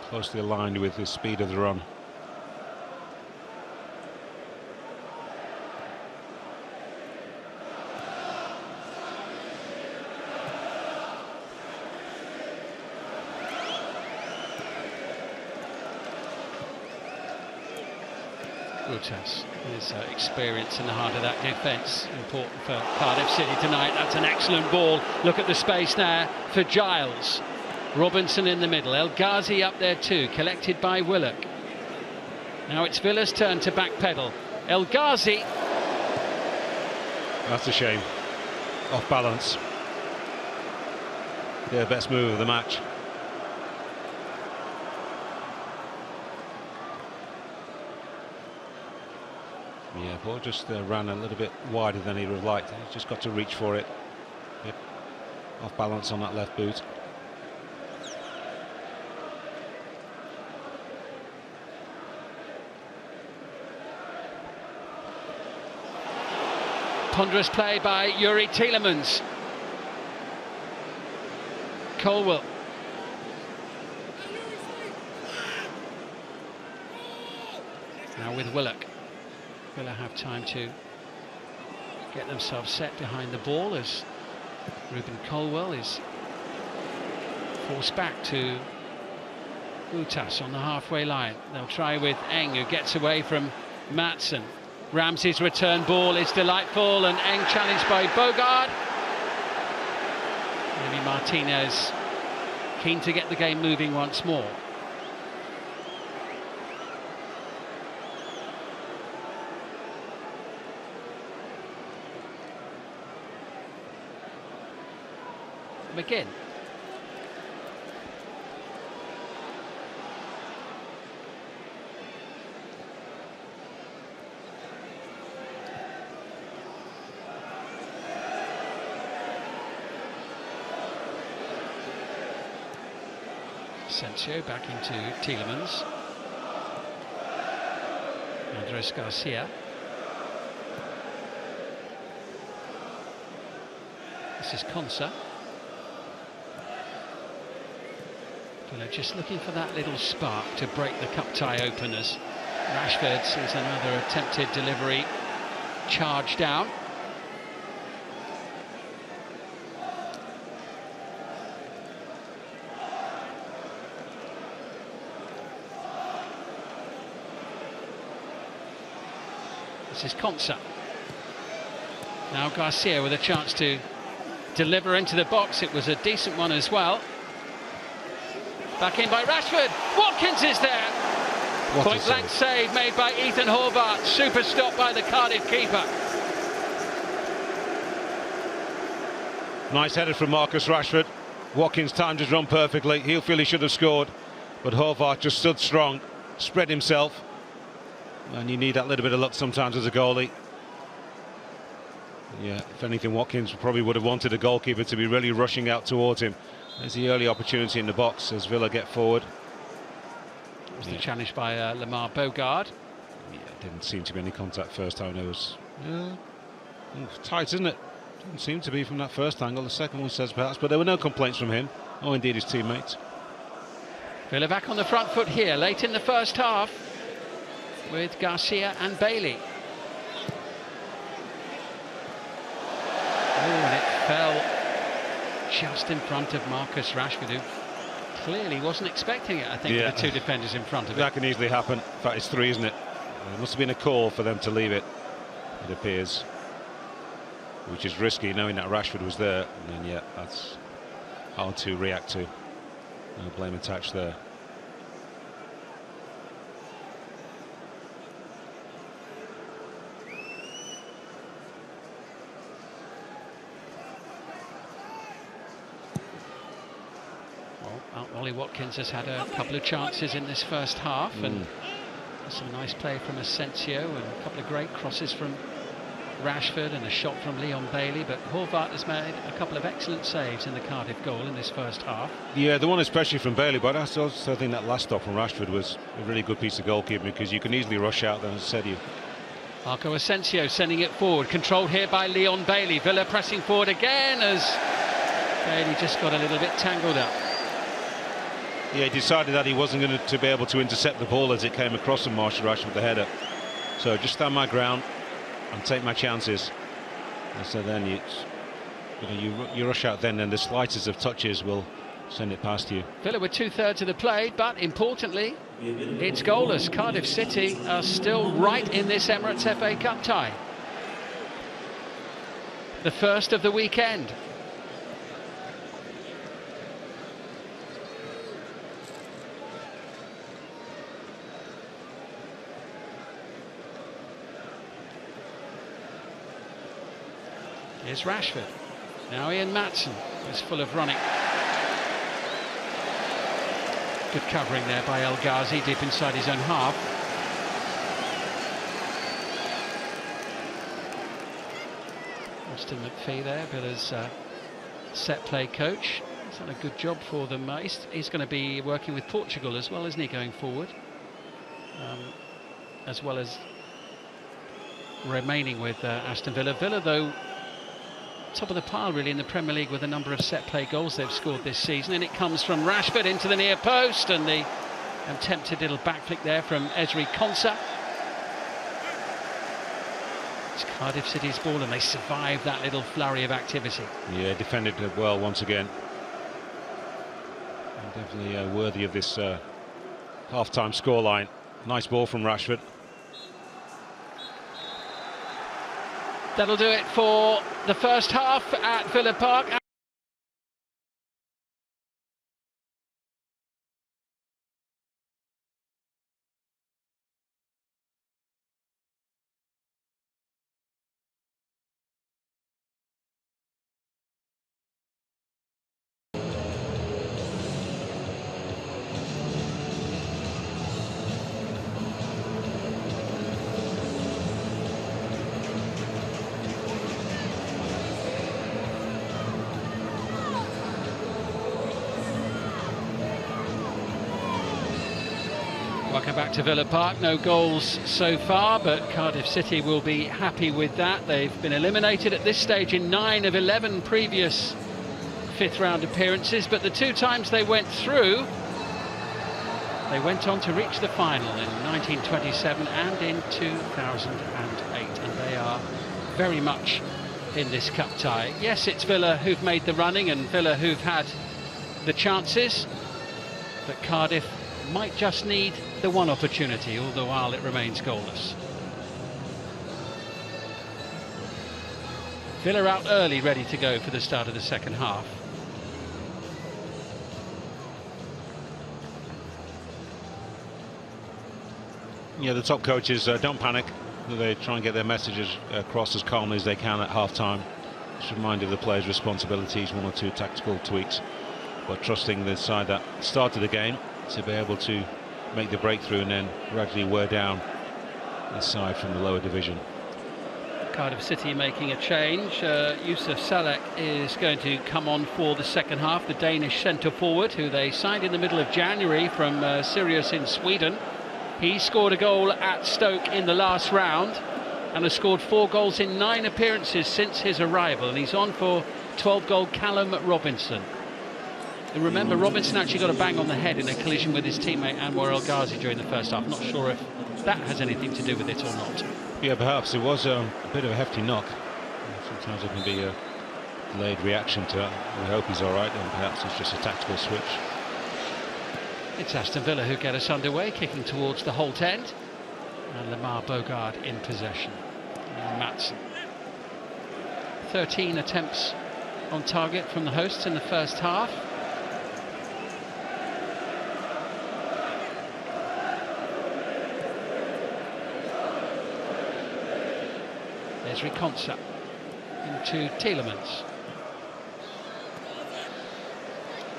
Speaker 1: closely aligned with the speed of the run.
Speaker 2: Gutas, his experience in the heart of that defence, important for Cardiff City tonight. That's an excellent ball. Look at the space there for Giles. Robinson in the middle, El Ghazi up there too, collected by Willock. Now it's Villa's turn to backpedal. El Ghazi.
Speaker 1: That's a shame. Off balance. Their best move of the match. Yeah, ball just ran a little bit wider than he would have liked. He's just got to reach for it. Yep. Off balance on that left boot.
Speaker 2: Ponderous play by Yuri Tielemans. Colwell. Now with Willock. Villa have time to get themselves set behind the ball as Ruben Colwell is forced back to Gutas on the halfway line. They'll try with Eng, who gets away from Maatsen. Ramsey's return ball is delightful, and Eng challenged by Bogard. Maybe Martinez keen to get the game moving once more. McGinn. Asensio back into Tielemans. Andres Garcia. This is Konsa. Villa just looking for that little spark to break the cup tie open as Rashford sees another attempted delivery charge down. This is Konsa. Now Garcia with a chance to deliver into the box. It was a decent one as well. Back in by Rashford. Watkins is there. Point blank save made by Ethan Horvath. Super stop by the Cardiff keeper.
Speaker 1: Nice header from Marcus Rashford. Watkins timed his run perfectly. He'll feel he should have scored, but Horvath just stood strong, spread himself, and you need that little bit of luck sometimes as a goalie. Yeah, if anything, Watkins probably would have wanted a goalkeeper to be really rushing out towards him. There's the early opportunity in the box as Villa get forward.
Speaker 2: It was the challenge by Lamar Bogard.
Speaker 1: Yeah, didn't seem to be any contact first time. It was tight, isn't it? Didn't seem to be from that first angle. The second one says perhaps, but there were no complaints from him, or indeed his teammates.
Speaker 2: Villa back on the front foot here, late in the first half, with Garcia and Bailey. Oh, and it fell just in front of Marcus Rashford, who clearly wasn't expecting it, I think,
Speaker 1: Yeah.
Speaker 2: with the two defenders in front of it.
Speaker 1: That can easily happen. In fact, it's 3, isn't it? It must have been a call for them to leave it, it appears. Which is risky, knowing that Rashford was there. And then, yeah, that's hard to react to. No blame attached there.
Speaker 2: Well, Ollie Watkins has had a couple of chances in this first half, and some nice play from Asensio, and a couple of great crosses from Rashford and a shot from Leon Bailey, but Horvath has made a couple of excellent saves in the Cardiff goal in this first half.
Speaker 1: Yeah, the one especially from Bailey, but I also think that last stop from Rashford was a really good piece of goalkeeping, because you can easily rush out there, as I said.
Speaker 2: Marco Asensio sending it forward, controlled here by Leon Bailey. Villa pressing forward again as Bailey just got a little bit tangled up.
Speaker 1: Yeah, he decided that he wasn't going to be able to intercept the ball as it came across from Marshall Rashford with the header. So just stand my ground and take my chances. And so then you rush out then, and the slightest of touches will send it past you.
Speaker 2: Villa with 2/3 of the play, but importantly, it's goalless. Cardiff City are still right in this Emirates FA Cup tie. The first of the weekend. Here's Rashford. Now Ian Maatsen is full of running. Good covering there by El Ghazi deep inside his own half. Austin McPhee there, Villa's set play coach. He's done a good job for them. He's going to be working with Portugal as well, isn't he, going forward? As well as remaining with Aston Villa. Villa, though, top of the pile really in the Premier League with a number of set play goals they've scored this season, and it comes from Rashford into the near post, and the attempted little back flick there from Ezri Konsa. It's Cardiff City's ball, and they survive that little flurry of activity.
Speaker 1: Yeah, defended it well once again. And definitely worthy of this half-time scoreline. Nice ball from Rashford.
Speaker 2: That'll do it for the first half at Villa Park. Welcome back to Villa Park. No goals so far, but Cardiff City will be happy with that. They've been eliminated at this stage in 9 of 11 previous fifth round appearances, but the 2 times they went through, they went on to reach the final in 1927 and in 2008, and they are very much in this cup tie. Yes, it's Villa who've made the running and Villa who've had the chances, but Cardiff might just need the one opportunity, all the while it remains goalless. Villa out early, ready to go for the start of the second half.
Speaker 1: Yeah, the top coaches don't panic. They try and get their messages across as calmly as they can at half-time. Just reminding the players' responsibilities, 1 or 2 tactical tweaks, but trusting the side that started the game to be able to make the breakthrough and then gradually wear down the side from the lower division.
Speaker 2: Cardiff City making a change. Yusuf Salek is going to come on for the second half, the Danish centre-forward, who they signed in the middle of January from Sirius in Sweden. He scored a goal at Stoke in the last round and has scored 4 goals in 9 appearances since his arrival, and he's on for 12-goal Callum Robinson. And remember, Robinson actually got a bang on the head in a collision with his teammate Anwar El Ghazi during the first half. Not sure if that has anything to do with it or not.
Speaker 1: Yeah, perhaps it was a bit of a hefty knock. Sometimes it can be a delayed reaction to it. We hope he's all right, and perhaps it's just a tactical switch.
Speaker 2: It's Aston Villa who get us underway, kicking towards the Holt end. And Lamar Bogard in possession. And Matson. 13 attempts on target from the hosts in the first half. There's Riconsa into Tielemans.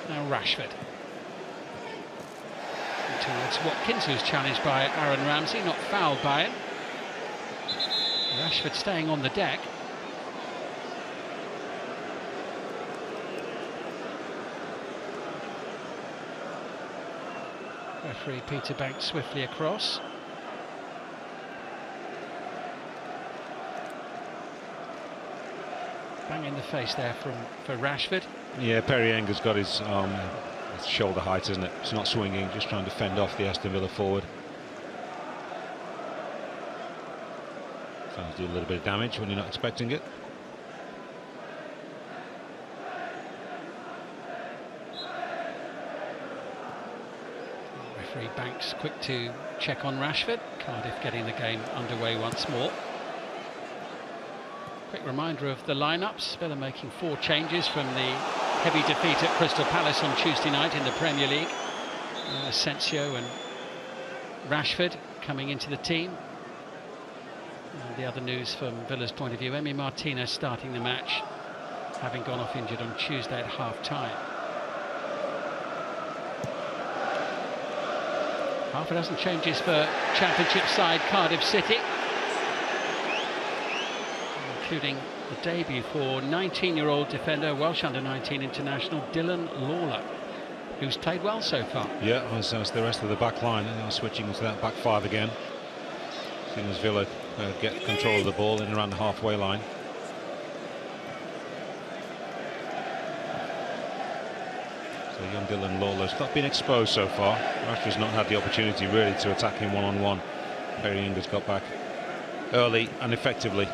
Speaker 2: Now Rashford. Towards Watkins, who's challenged by Aaron Ramsey, not fouled by him. Rashford staying on the deck. Referee Peter Banks swiftly across. Bang in the face there for Rashford.
Speaker 1: Yeah, Perry Enger's got his shoulder height, isn't it? It's not swinging, just trying to fend off the Aston Villa forward. Trying to do a little bit of damage when you're not expecting it.
Speaker 2: Referee Banks quick to check on Rashford. Cardiff getting the game underway once more. Quick reminder of the lineups. Villa making 4 changes from the heavy defeat at Crystal Palace on Tuesday night in the Premier League. Asensio and Rashford coming into the team. And the other news from Villa's point of view, Emi Martinez starting the match, having gone off injured on Tuesday at half-time. Half a dozen changes for Championship side Cardiff City, including the debut for 19-year-old defender, Welsh under-19 international Dylan Lawler, who's played well so far.
Speaker 1: Yeah, as the rest of the back line, and now switching to that back 5 again. Seeing as Villa get control of the ball in around the halfway line. So young Dylan Lawler's not been exposed so far. Rashford's not had the opportunity really to attack him one-on-one. Perry Enger's got back early and effectively.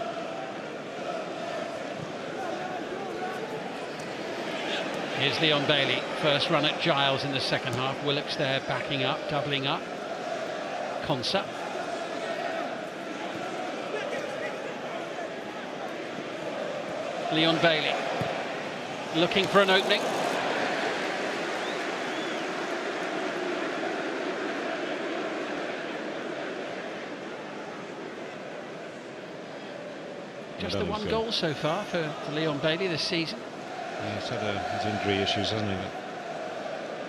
Speaker 2: Here's Leon Bailey, first run at Giles in the second half. Willock's there backing up, doubling up. Konsa. Leon Bailey looking for an opening. Just the 1 goal so far for Leon Bailey this season.
Speaker 1: Yeah, he's had his injury issues, hasn't he?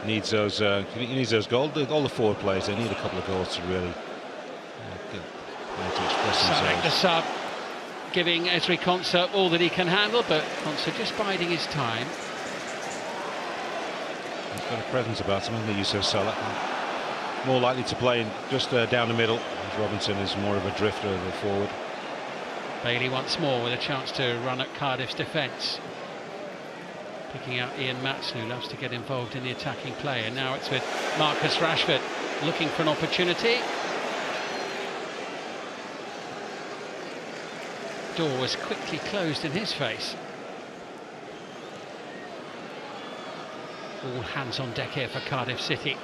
Speaker 1: He needs those goals. All the forward players, they need a couple of goals to really to express themselves.
Speaker 2: The sub, giving Ezri Konsa all that he can handle, but Konsa just biding his time.
Speaker 1: He's got a presence about him, hasn't he, Yusuf Salah? More likely to play just down the middle, as Robinson is more of a drifter of a forward.
Speaker 2: Bailey once more with a chance to run at Cardiff's defence. Picking out Ian Matson, who loves to get involved in the attacking play, and now it's with Marcus Rashford looking for an opportunity. Door was quickly closed in his face. All hands on deck here for Cardiff City.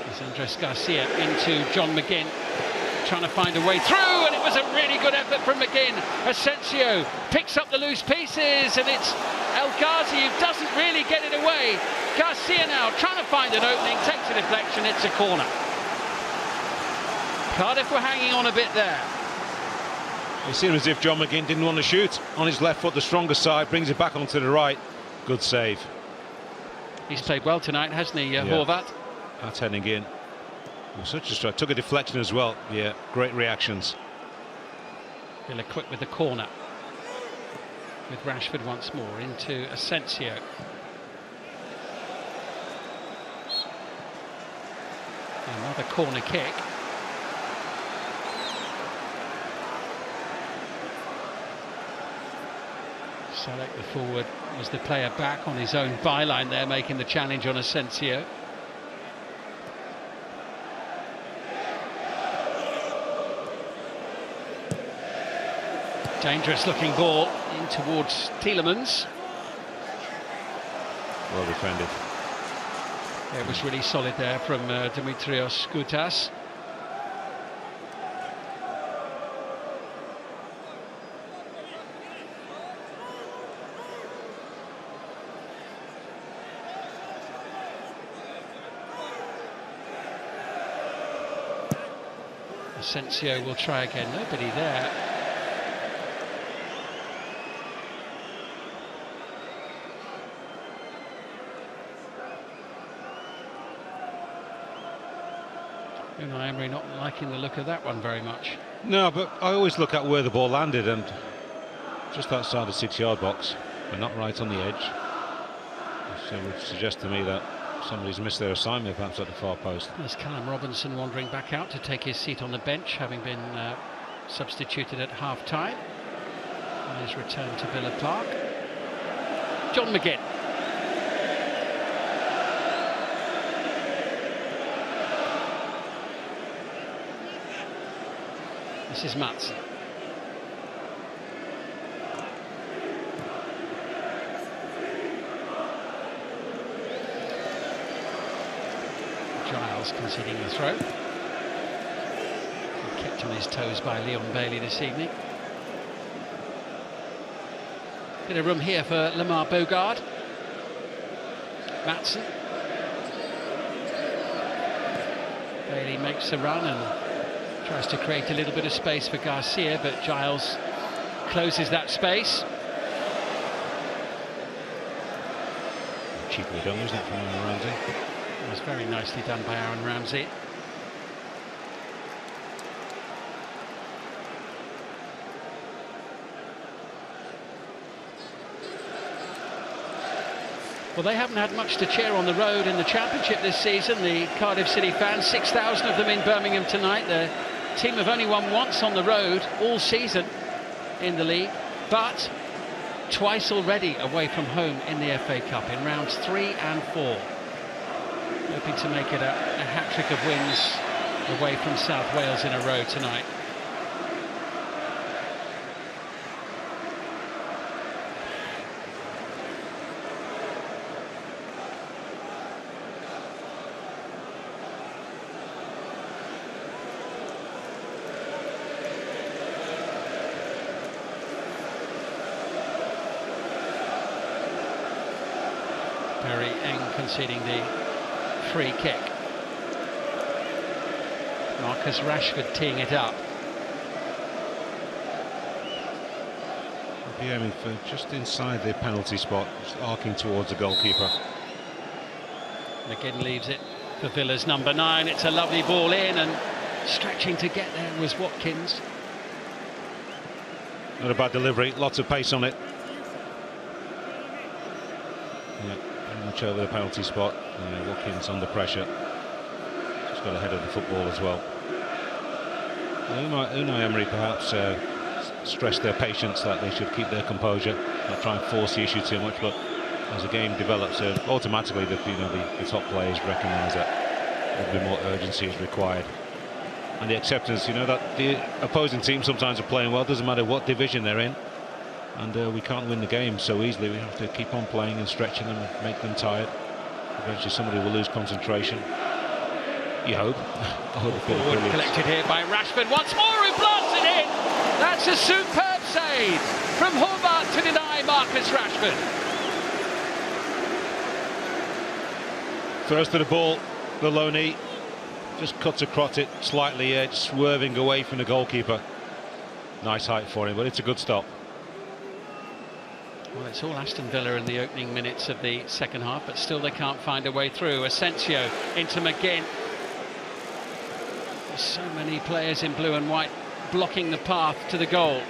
Speaker 2: There's Andres Garcia into John McGinn, trying to find a way through, and it was a really good effort from McGinn. Asensio picks up the loose pieces, and it's El Ghazi who doesn't really get it away. Garcia now trying to find an opening, takes a deflection, it's a corner. Cardiff were hanging on a bit there.
Speaker 1: It seemed as if John McGinn didn't want to shoot. On his left foot, the stronger side, brings it back onto the right. Good save.
Speaker 2: He's played well tonight, hasn't he, Horvat?
Speaker 1: That's heading in. Such a strike. Took a deflection as well. Yeah, great reactions.
Speaker 2: Villa quick with the corner. With Rashford once more into Asensio. Another corner kick. Salek, the forward, was the player back on his own byline there, making the challenge on Asensio. Dangerous looking ball in towards Tielemans.
Speaker 1: Well defended.
Speaker 2: It was really solid there from Dimitrios Goutas. Asensio will try again, nobody there. Unai Emery not liking the look of that one very much.
Speaker 1: No, but I always look at where the ball landed, and just outside the 6-yard box, but not right on the edge. So it would suggest to me that somebody's missed their assignment, perhaps at the far post.
Speaker 2: There's Callum Robinson wandering back out to take his seat on the bench, having been substituted at half-time. On his return to Villa Park. John McGinn. This is Matson. Giles conceding the throw. Kept on his toes by Leon Bailey this evening. Bit of room here for Lamar Bogard. Matson. Bailey makes a run and tries to create a little bit of space for Garcia, but Giles closes that space.
Speaker 1: Cheaply done, wasn't it, from Aaron Ramsey?
Speaker 2: It was very nicely done by Aaron Ramsey. Well, they haven't had much to cheer on the road in the Championship this season, the Cardiff City fans, 6,000 of them in Birmingham tonight. The team have only won once on the road all season in the league, but twice already away from home in the FA Cup in rounds 3 and 4. Hoping to make it a hat-trick of wins away from South Wales in a row tonight. Perry Eng conceding the free kick. Marcus Rashford teeing it up.
Speaker 1: Be aiming for just inside the penalty spot, just arcing towards the goalkeeper.
Speaker 2: McGinn leaves it for Villa's number 9. It's a lovely ball in, and stretching to get there was Watkins.
Speaker 1: Not a bad delivery, lots of pace on it. Yeah, pretty much over the penalty spot. Watkins under pressure. Just got ahead of the football as well. Unai Emery perhaps stressed their patience, that they should keep their composure, not try and force the issue too much. But as the game develops, automatically the top players recognise that a little bit more urgency is required, and the acceptance, that the opposing team sometimes are playing well. Doesn't matter what division they're in, and we can't win the game so easily. We have to keep on playing and stretching them and make them tired. Eventually somebody will lose concentration. You hope.
Speaker 2: Forward collected here by Rashford once more, who blasts it in. That's a superb save from Hobart to deny Marcus Rashford.
Speaker 1: First to the ball, the Loney just cuts across it slightly, swerving away from the goalkeeper. Nice height for him, but it's a good stop.
Speaker 2: Well, it's all Aston Villa in the opening minutes of the second half, but still they can't find a way through. Asensio into McGinn. There's so many players in blue and white blocking the path to the goal.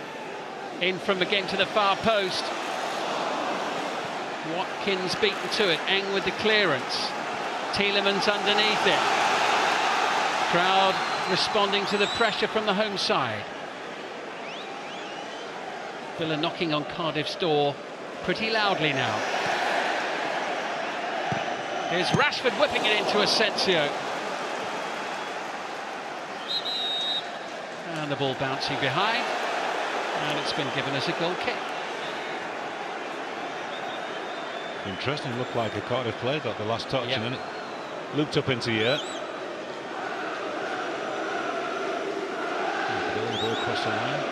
Speaker 2: In from McGinn to the far post. Watkins beaten to it. Eng with the clearance. Tielemans underneath it. Crowd responding to the pressure from the home side. Villa knocking on Cardiff's door pretty loudly now. Here's Rashford whipping it into Asensio. And the ball bouncing behind. And it's been given as a goal kick.
Speaker 1: Interesting, looked like a Cardiff player got the last touch,
Speaker 2: yep.
Speaker 1: and then looped up into the air. The ball across the line.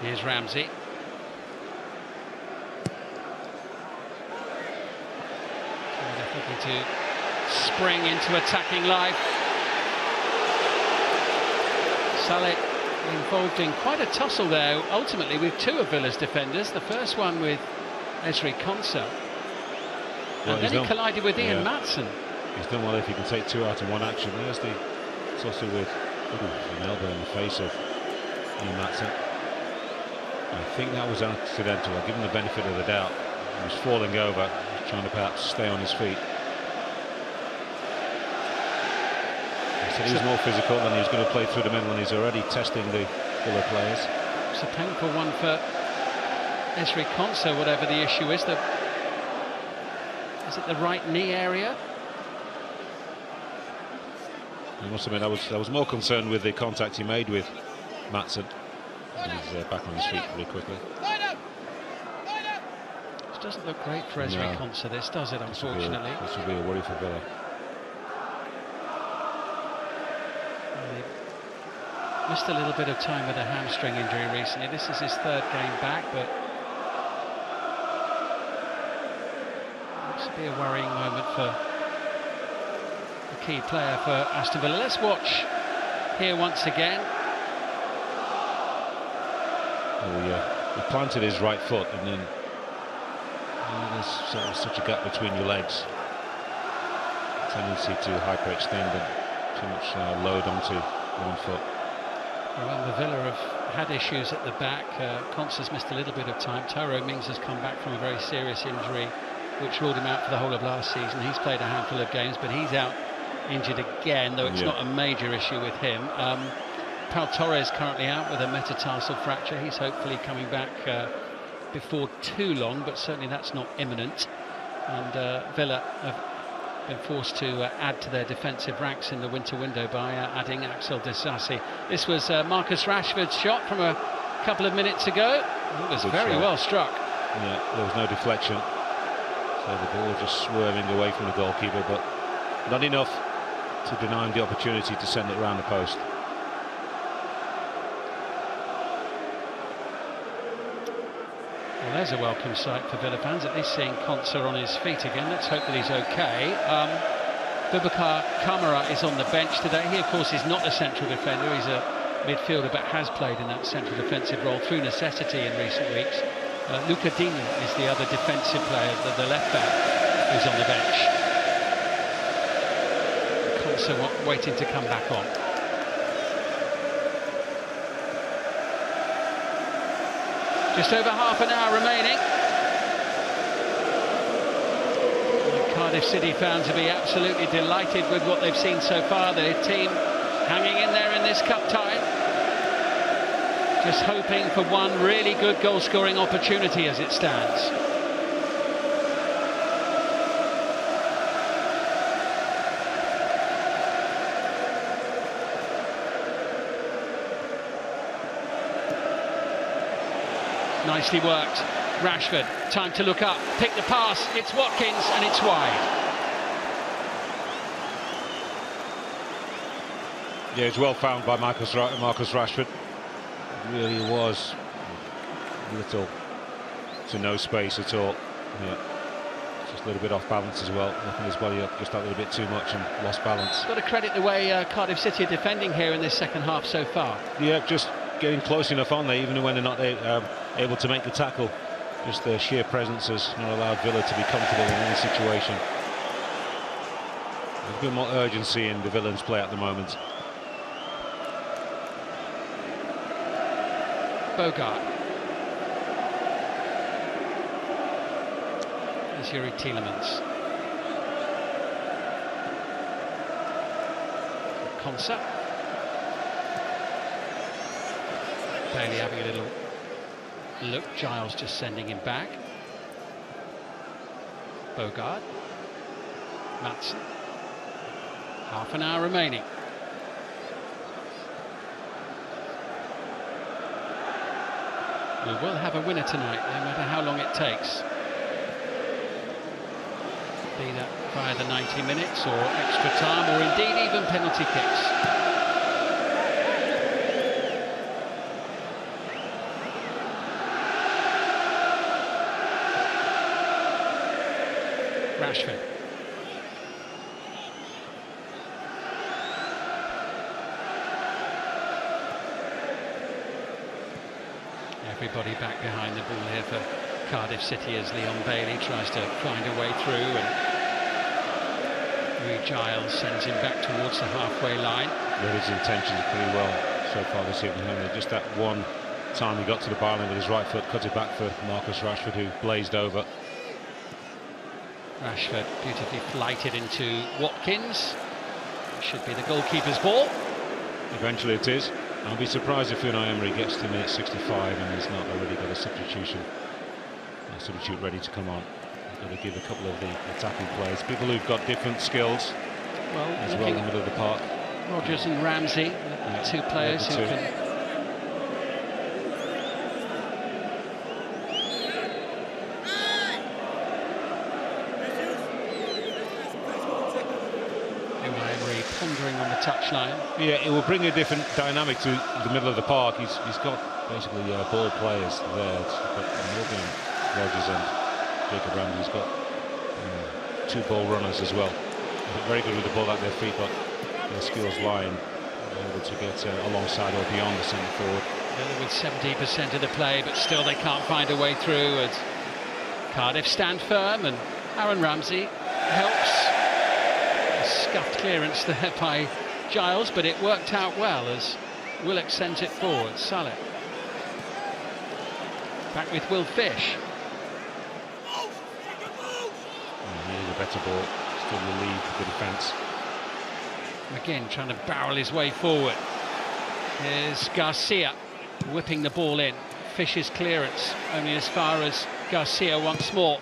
Speaker 2: Here's Ramsey. Looking to spring into attacking life. Saleh involved in quite a tussle there, ultimately with two of Villa's defenders. The first one with Ezri Konsa. And then he collided with Ian Maatsen.
Speaker 1: He's done well if he can take two out in one action. There's the tussle with an elbow in the face of Ian Maatsen. I think that was accidental. I'll give him the benefit of the doubt. He was falling over, trying to perhaps stay on his feet. He said he was more physical and he was going to play through the middle, and he's already testing the Villa players.
Speaker 2: It's a painful one for Ezri Konsa, whatever the issue is. Is it the right knee area?
Speaker 1: I must admit, I was more concerned with the contact he made with Maatsen. He's back on his feet pretty quickly.
Speaker 2: This doesn't look great for Ezri Konsa, this, does it, unfortunately?
Speaker 1: This will be a worry for Villa.
Speaker 2: He missed a little bit of time with a hamstring injury recently. This is his third game back, but this will be a worrying moment for the key player for Aston Villa. Let's watch here once again.
Speaker 1: He planted his right foot, and then there's sort of such a gap between your legs. A tendency to hyperextend and too much load onto one foot.
Speaker 2: Well, the Villa have had issues at the back. Konsa's missed a little bit of time. Tyrone Mings has come back from a very serious injury, which ruled him out for the whole of last season. He's played a handful of games, but he's out injured again, though it's not a major issue with him. Pau Torres currently out with a metatarsal fracture. He's hopefully coming back before too long, but certainly that's not imminent. And Villa have been forced to add to their defensive ranks in the winter window by adding Axel Disasi. This was Marcus Rashford's shot from a couple of minutes ago. It was very well struck.
Speaker 1: Yeah, there was no deflection. So the ball just swerving away from the goalkeeper, but not enough to deny him the opportunity to send it around the post.
Speaker 2: Well, there's a welcome sight for Villa fans, at least seeing Konsa on his feet again. Let's hope that he's okay. Boubacar Kamara is on the bench today. He, of course, is not a central defender. He's a midfielder, but has played in that central defensive role through necessity in recent weeks. Luca Dini is the other defensive player, the left back, who's on the bench. Konsa waiting to come back on. Just over half an hour remaining. And Cardiff City fans will be absolutely delighted with what they've seen so far. Their team hanging in there in this cup tie. Just hoping for one really good goal-scoring opportunity as it stands. Nicely worked. Rashford, time to look up, pick the pass, it's Watkins, and it's wide.
Speaker 1: Yeah, it's well found by Marcus Rashford. It really was little to no space at all. Yeah, just a little bit off balance as well, lifting his body up just a little bit too much and lost balance.
Speaker 2: Got to credit the way Cardiff City are defending here in this second half so far.
Speaker 1: Yeah, just getting close enough on there, even when they're not able to make the tackle. Just their sheer presence has not allowed Villa to be comfortable in any situation. There's a bit more urgency in the Villains' play at the moment.
Speaker 2: Bogart. There's Yuri Tielemans. Konsa. Bailey having a little look. Giles just sending him back. Bogard. Madsen. Half an hour remaining. We will have a winner tonight, no matter how long it takes. Be that via the 90 minutes or extra time, or indeed even penalty kicks. Rashford. Everybody back behind the ball here for Cardiff City as Leon Bailey tries to find a way through, and Rui Giles sends him back towards the halfway line.
Speaker 1: Read his intentions pretty well so far this evening, haven't they? Just that one time he got to the byline with his right foot, cut it back for Marcus Rashford, who blazed over.
Speaker 2: Rashford beautifully flighted into Watkins. It should be the goalkeeper's ball.
Speaker 1: Eventually it is. I'll be surprised if Unai Emery gets to minute 65 and he's not already got a substitute ready to come on. He's got to give a couple of the attacking players, people who've got different skills, as well in the middle of the park.
Speaker 2: Rodgers and Ramsey, two players who can... pondering on the touchline.
Speaker 1: Yeah, it will bring a different dynamic to the middle of the park. He's got basically ball players there. But Morgan, Rodgers and Jacob Ramsey. He's got two ball runners as well. Very good with the ball at their feet, but their skills lie in able to get alongside or beyond the centre forward.
Speaker 2: With 70% of the play, but still they can't find a way through. As Cardiff stand firm, and Aaron Ramsey helps. Scuffed clearance there by Giles, but it worked out well as Willock sends it forward. Saleh back with Will Fish.
Speaker 1: He needed a better ball. Still the lead for the defence.
Speaker 2: Again trying to barrel his way forward. Here's Garcia whipping the ball in. Fish's clearance only as far as Garcia once more.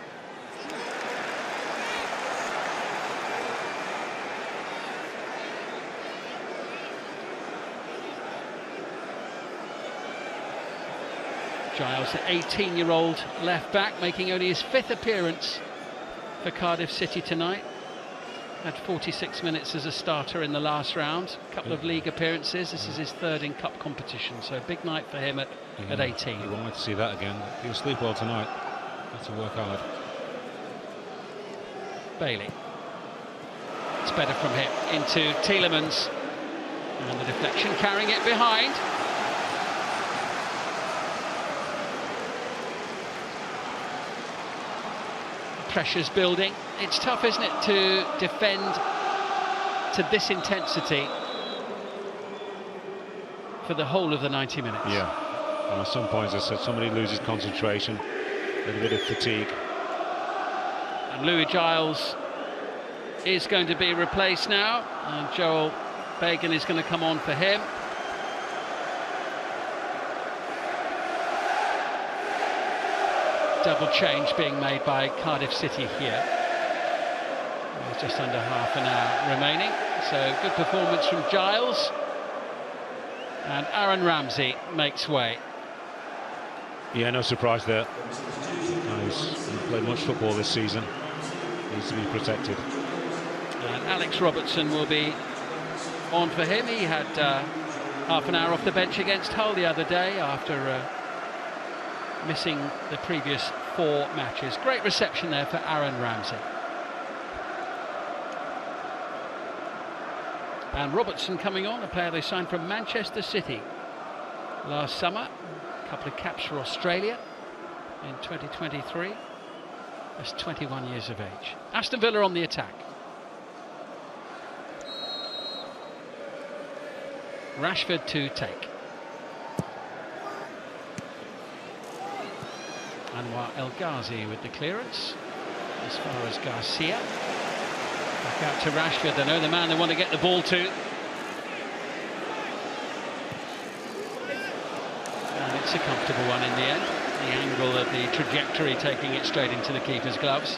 Speaker 2: Giles, the 18-year-old left back, making only his 5th appearance for Cardiff City tonight. Had 46 minutes as a starter in the last round. A couple of league appearances. This is his 3rd in cup competition, so a big night for him at 18.
Speaker 1: He wanted to see that again. He'll sleep well tonight. Got to work hard.
Speaker 2: Bailey. It's better from him into Tielemans. And the deflection, carrying it behind. Pressure's building. It's tough, isn't it, to defend to this intensity for the whole of the 90 minutes.
Speaker 1: Yeah, and at some points, as I said, somebody loses concentration, a little bit of fatigue.
Speaker 2: And Louis Giles is going to be replaced now, and Joel Bagan is going to come on for him. Double change being made by Cardiff City here. There's just under half an hour remaining, so good performance from Giles, and Aaron Ramsey makes way.
Speaker 1: Yeah, no surprise there. He's played much football this season, needs to be protected.
Speaker 2: And Alex Robertson will be on for him. He had half an hour off the bench against Hull the other day after missing the previous 4 matches. Great reception there for Aaron Ramsey. And Robertson coming on, a player they signed from Manchester City last summer. A couple of caps for Australia in 2023. That's 21 years of age. Aston Villa on the attack. Rashford to take. Anwar El Ghazi with the clearance as far as Garcia. Back out to Rashford. They know the man they want to get the ball to. And it's a comfortable one in the end. The angle of the trajectory taking it straight into the keeper's gloves.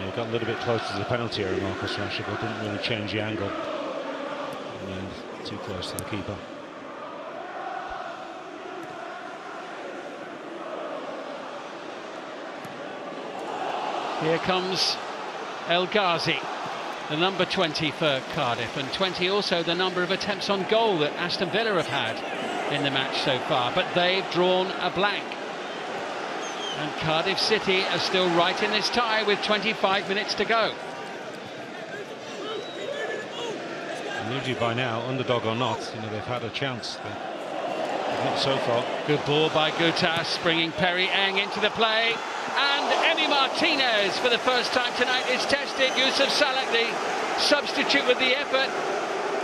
Speaker 1: He got a little bit close to the penalty area, Marcus Rashford, but didn't really change the angle. And too close to the keeper.
Speaker 2: Here comes El Ghazi, the number 20 for Cardiff, and 20 also the number of attempts on goal that Aston Villa have had in the match so far, but they've drawn a blank. And Cardiff City are still right in this tie with 25 minutes to go.
Speaker 1: And usually by now, underdog or not, they've had a chance. But not so far.
Speaker 2: Good ball by Gutas, bringing Perry Eng into the play. And Emi Martinez, for the first time tonight, is tested. Yusuf Salak, the substitute with the effort.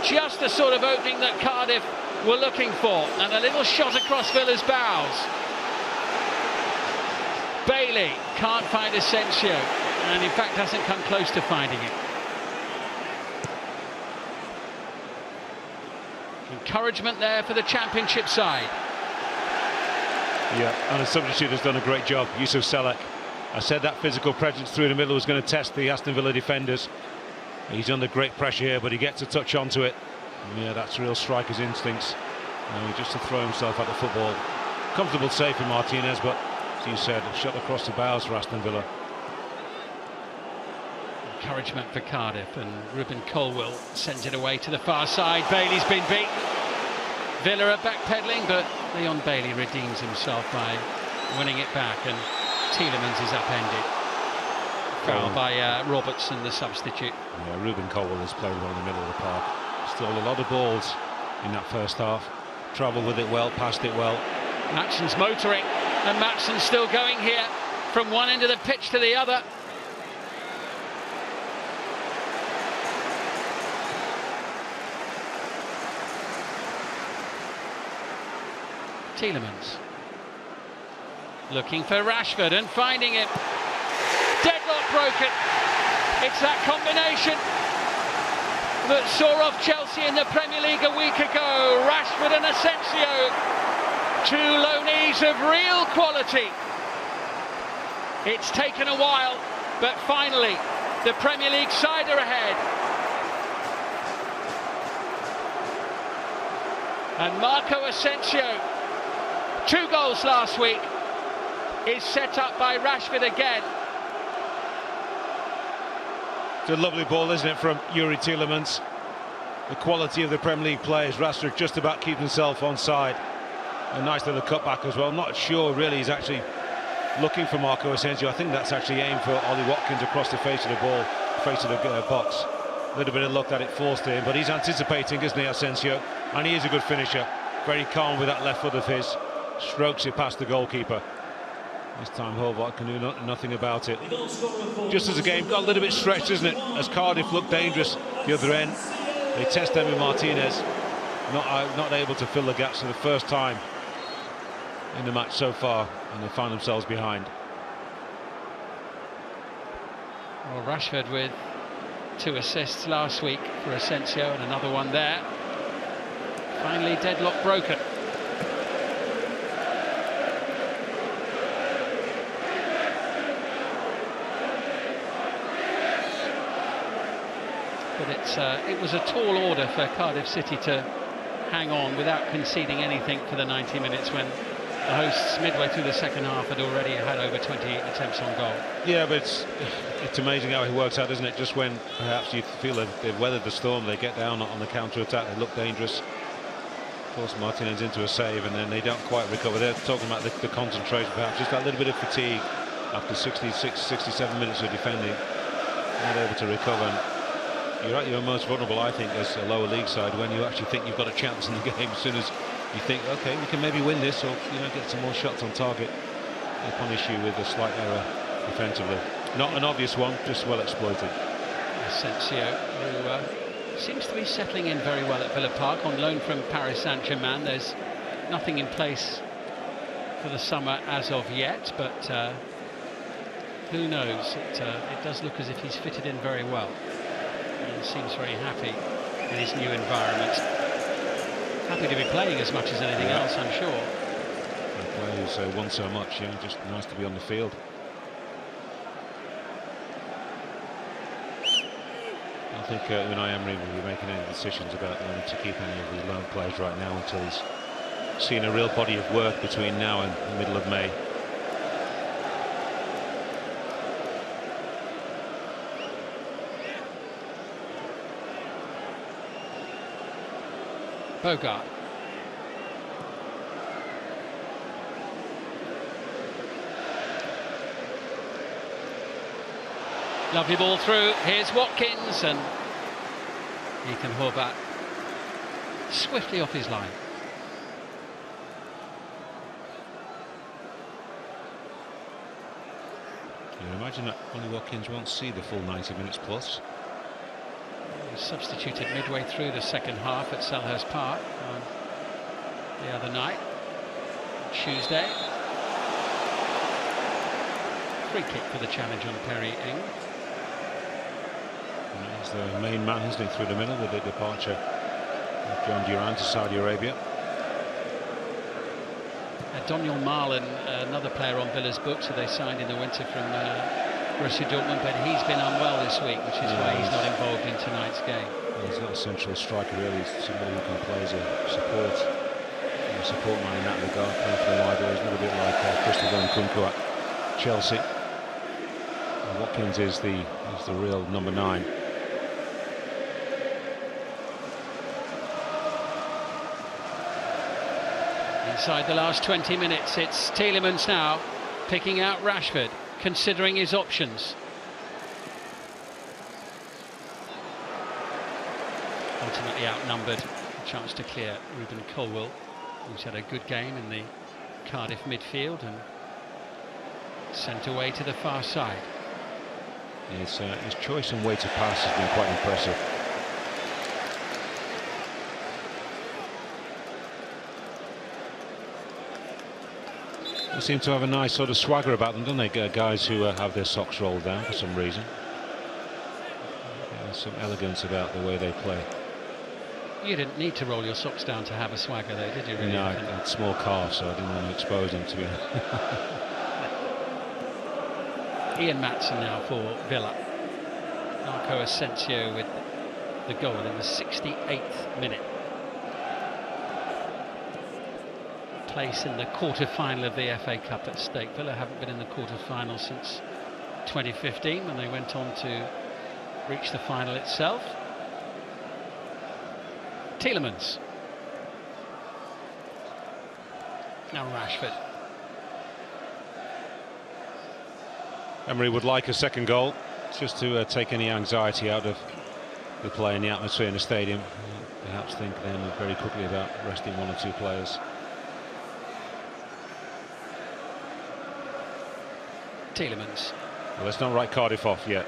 Speaker 2: Just the sort of opening that Cardiff were looking for. And a little shot across Villa's bows. Bailey can't find Asensio, and in fact hasn't come close to finding it. Encouragement there for the Championship side.
Speaker 1: Yeah, and the substitute has done a great job, Yusuf Salak. I said that physical presence through the middle was going to test the Aston Villa defenders. He's under great pressure here, but he gets a touch onto it. Yeah, that's real striker's instincts. Just to throw himself at the football. Comfortable save for Martinez, but as you said, a shot across the bows for Aston Villa.
Speaker 2: Encouragement for Cardiff, and Ruben Colwill sends it away to the far side. Bailey's been beaten. Villa are backpedaling, but Leon Bailey redeems himself by winning it back, and Tielemans is upended. Foul by Robertson, the substitute.
Speaker 1: Yeah, Ruben Colwill has played well in the middle of the park. Stole a lot of balls in that first half. Travelled with it well, passed it well.
Speaker 2: Matsson's motoring, and Matsson's still going here from one end of the pitch to the other. Tielemans looking for Rashford and finding it. Deadlock broken. It's that combination that saw off Chelsea in the Premier League a week ago. Rashford and Asensio, two loanees of real quality. It's taken a while, but finally the Premier League side are ahead. And Marco Asensio, 2 goals last week, is set up by Rashford again.
Speaker 1: It's a lovely ball, isn't it, from Yuri Tielemans. The quality of the Premier League players. Rashford just about keeps himself onside. A nice little cutback as well. I'm not sure really he's actually looking for Marco Asensio. I think that's actually aimed for Ollie Watkins across the face of the ball, face of the box. A little bit of luck that it forced him, but he's anticipating, isn't he, Asensio? And he is a good finisher. Very calm with that left foot of his. Strokes it past the goalkeeper. This time Horvath can do nothing about it. Just as the game got a little bit stretched, isn't it? As Cardiff looked dangerous the other end. They test Emi Martinez. Not able to fill the gaps for the first time in the match so far, and they find themselves behind.
Speaker 2: Well, Rashford with 2 assists last week for Asensio, and another one there. Finally deadlock broken. But it was a tall order for Cardiff City to hang on without conceding anything for the 90 minutes, when the hosts midway through the second half had already had over 20 attempts on goal.
Speaker 1: Yeah, but it's amazing how it works out, isn't it? Just when perhaps you feel that they've weathered the storm, they get down on the counter-attack, they look dangerous. Of course, Martinez into a save, and then they don't quite recover. They're talking about the concentration, perhaps just that little bit of fatigue after 66, 67 minutes of defending. Not able to recover. And you're at your most vulnerable, I think, as a lower league side, when you actually think you've got a chance in the game. As soon as you think, okay, we can maybe win this, or get some more shots on target, they punish you with a slight error defensively. Not an obvious one, just well exploited.
Speaker 2: Asensio, who seems to be settling in very well at Villa Park, on loan from Paris Saint-Germain. There's nothing in place for the summer as of yet, but who knows? It does look as if he's fitted in very well. He seems very happy in his new environment. Happy to be playing as much as anything else, I'm sure.
Speaker 1: A player who's won so much, just nice to be on the field. think Unai Emery will be making any decisions about wanting to keep any of the loan players right now until he's seen a real body of work between now and the middle of May.
Speaker 2: Bogart. Lovely ball through. Here's Watkins, and Ethan Horvath swiftly off his line.
Speaker 1: Can you imagine that Ollie Watkins won't see the full 90 minutes plus?
Speaker 2: He was substituted midway through the second half at Selhurst Park on the other night, Tuesday. Free kick for the challenge on Perry Ing.
Speaker 1: He's the main man, isn't he, through the middle with the departure of John Duran to Saudi Arabia.
Speaker 2: Daniel Marlin, another player on Villa's books that they signed in the winter from Borussia Dortmund, but he's been unwell this week, which is why he's not involved in tonight's game.
Speaker 1: He's not a central striker really, he's somebody who can play as a support man in that regard, playing for the wide areas, a little bit like Christopher Nkunku at Chelsea. And Watkins is the real number 9.
Speaker 2: Inside the last 20 minutes, it's Tielemans now picking out Rashford, considering his options. Ultimately outnumbered, a chance to clear Ruben Colwill, who's had a good game in the Cardiff midfield, and sent away to the far side.
Speaker 1: His choice and way to pass has been quite impressive. They seem to have a nice sort of swagger about them, don't they? Guys who have their socks rolled down for some reason. There's some elegance about the way they play.
Speaker 2: You didn't need to roll your socks down to have a swagger, though, did you? Really?
Speaker 1: No, I had small calves, so I didn't want to expose them, to be honest.
Speaker 2: Ian Maatsen now for Villa. Marco Asensio with the goal in the 68th minute. Place in the quarter-final of the FA Cup at stake. Villa haven't been in the quarter-final since 2015, when they went on to reach the final itself. Tielemans. Now Rashford.
Speaker 1: Emery would like a second goal, just to take any anxiety out of the play and the atmosphere in the stadium. Perhaps think then very quickly about resting one or two players.
Speaker 2: Tielemans.
Speaker 1: Well, let's not write Cardiff off yet.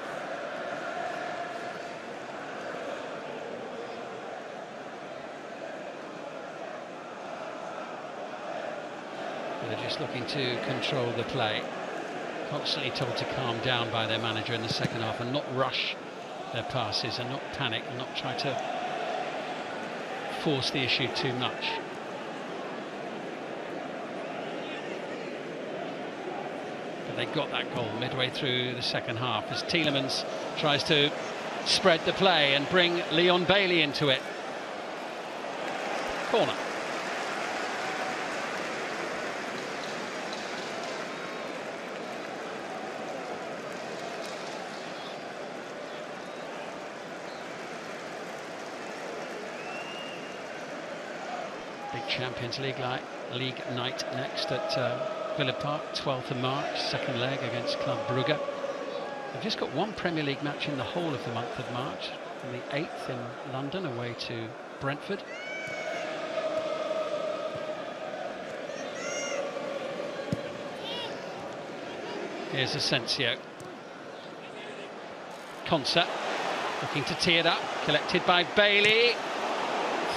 Speaker 2: They're just looking to control the play. Constantly told to calm down by their manager in the second half and not rush their passes and not panic and not try to force the issue too much. But they got that goal midway through the second half as Tielemans tries to spread the play and bring Leon Bailey into it. Corner. Big Champions League night next at Villa Park, 12th of March, second leg against Club Brugge. They've just got one Premier League match in the whole of the month of March, on the 8th in London, away to Brentford. Here's Asensio. Konsa looking to tee it up, collected by Bailey.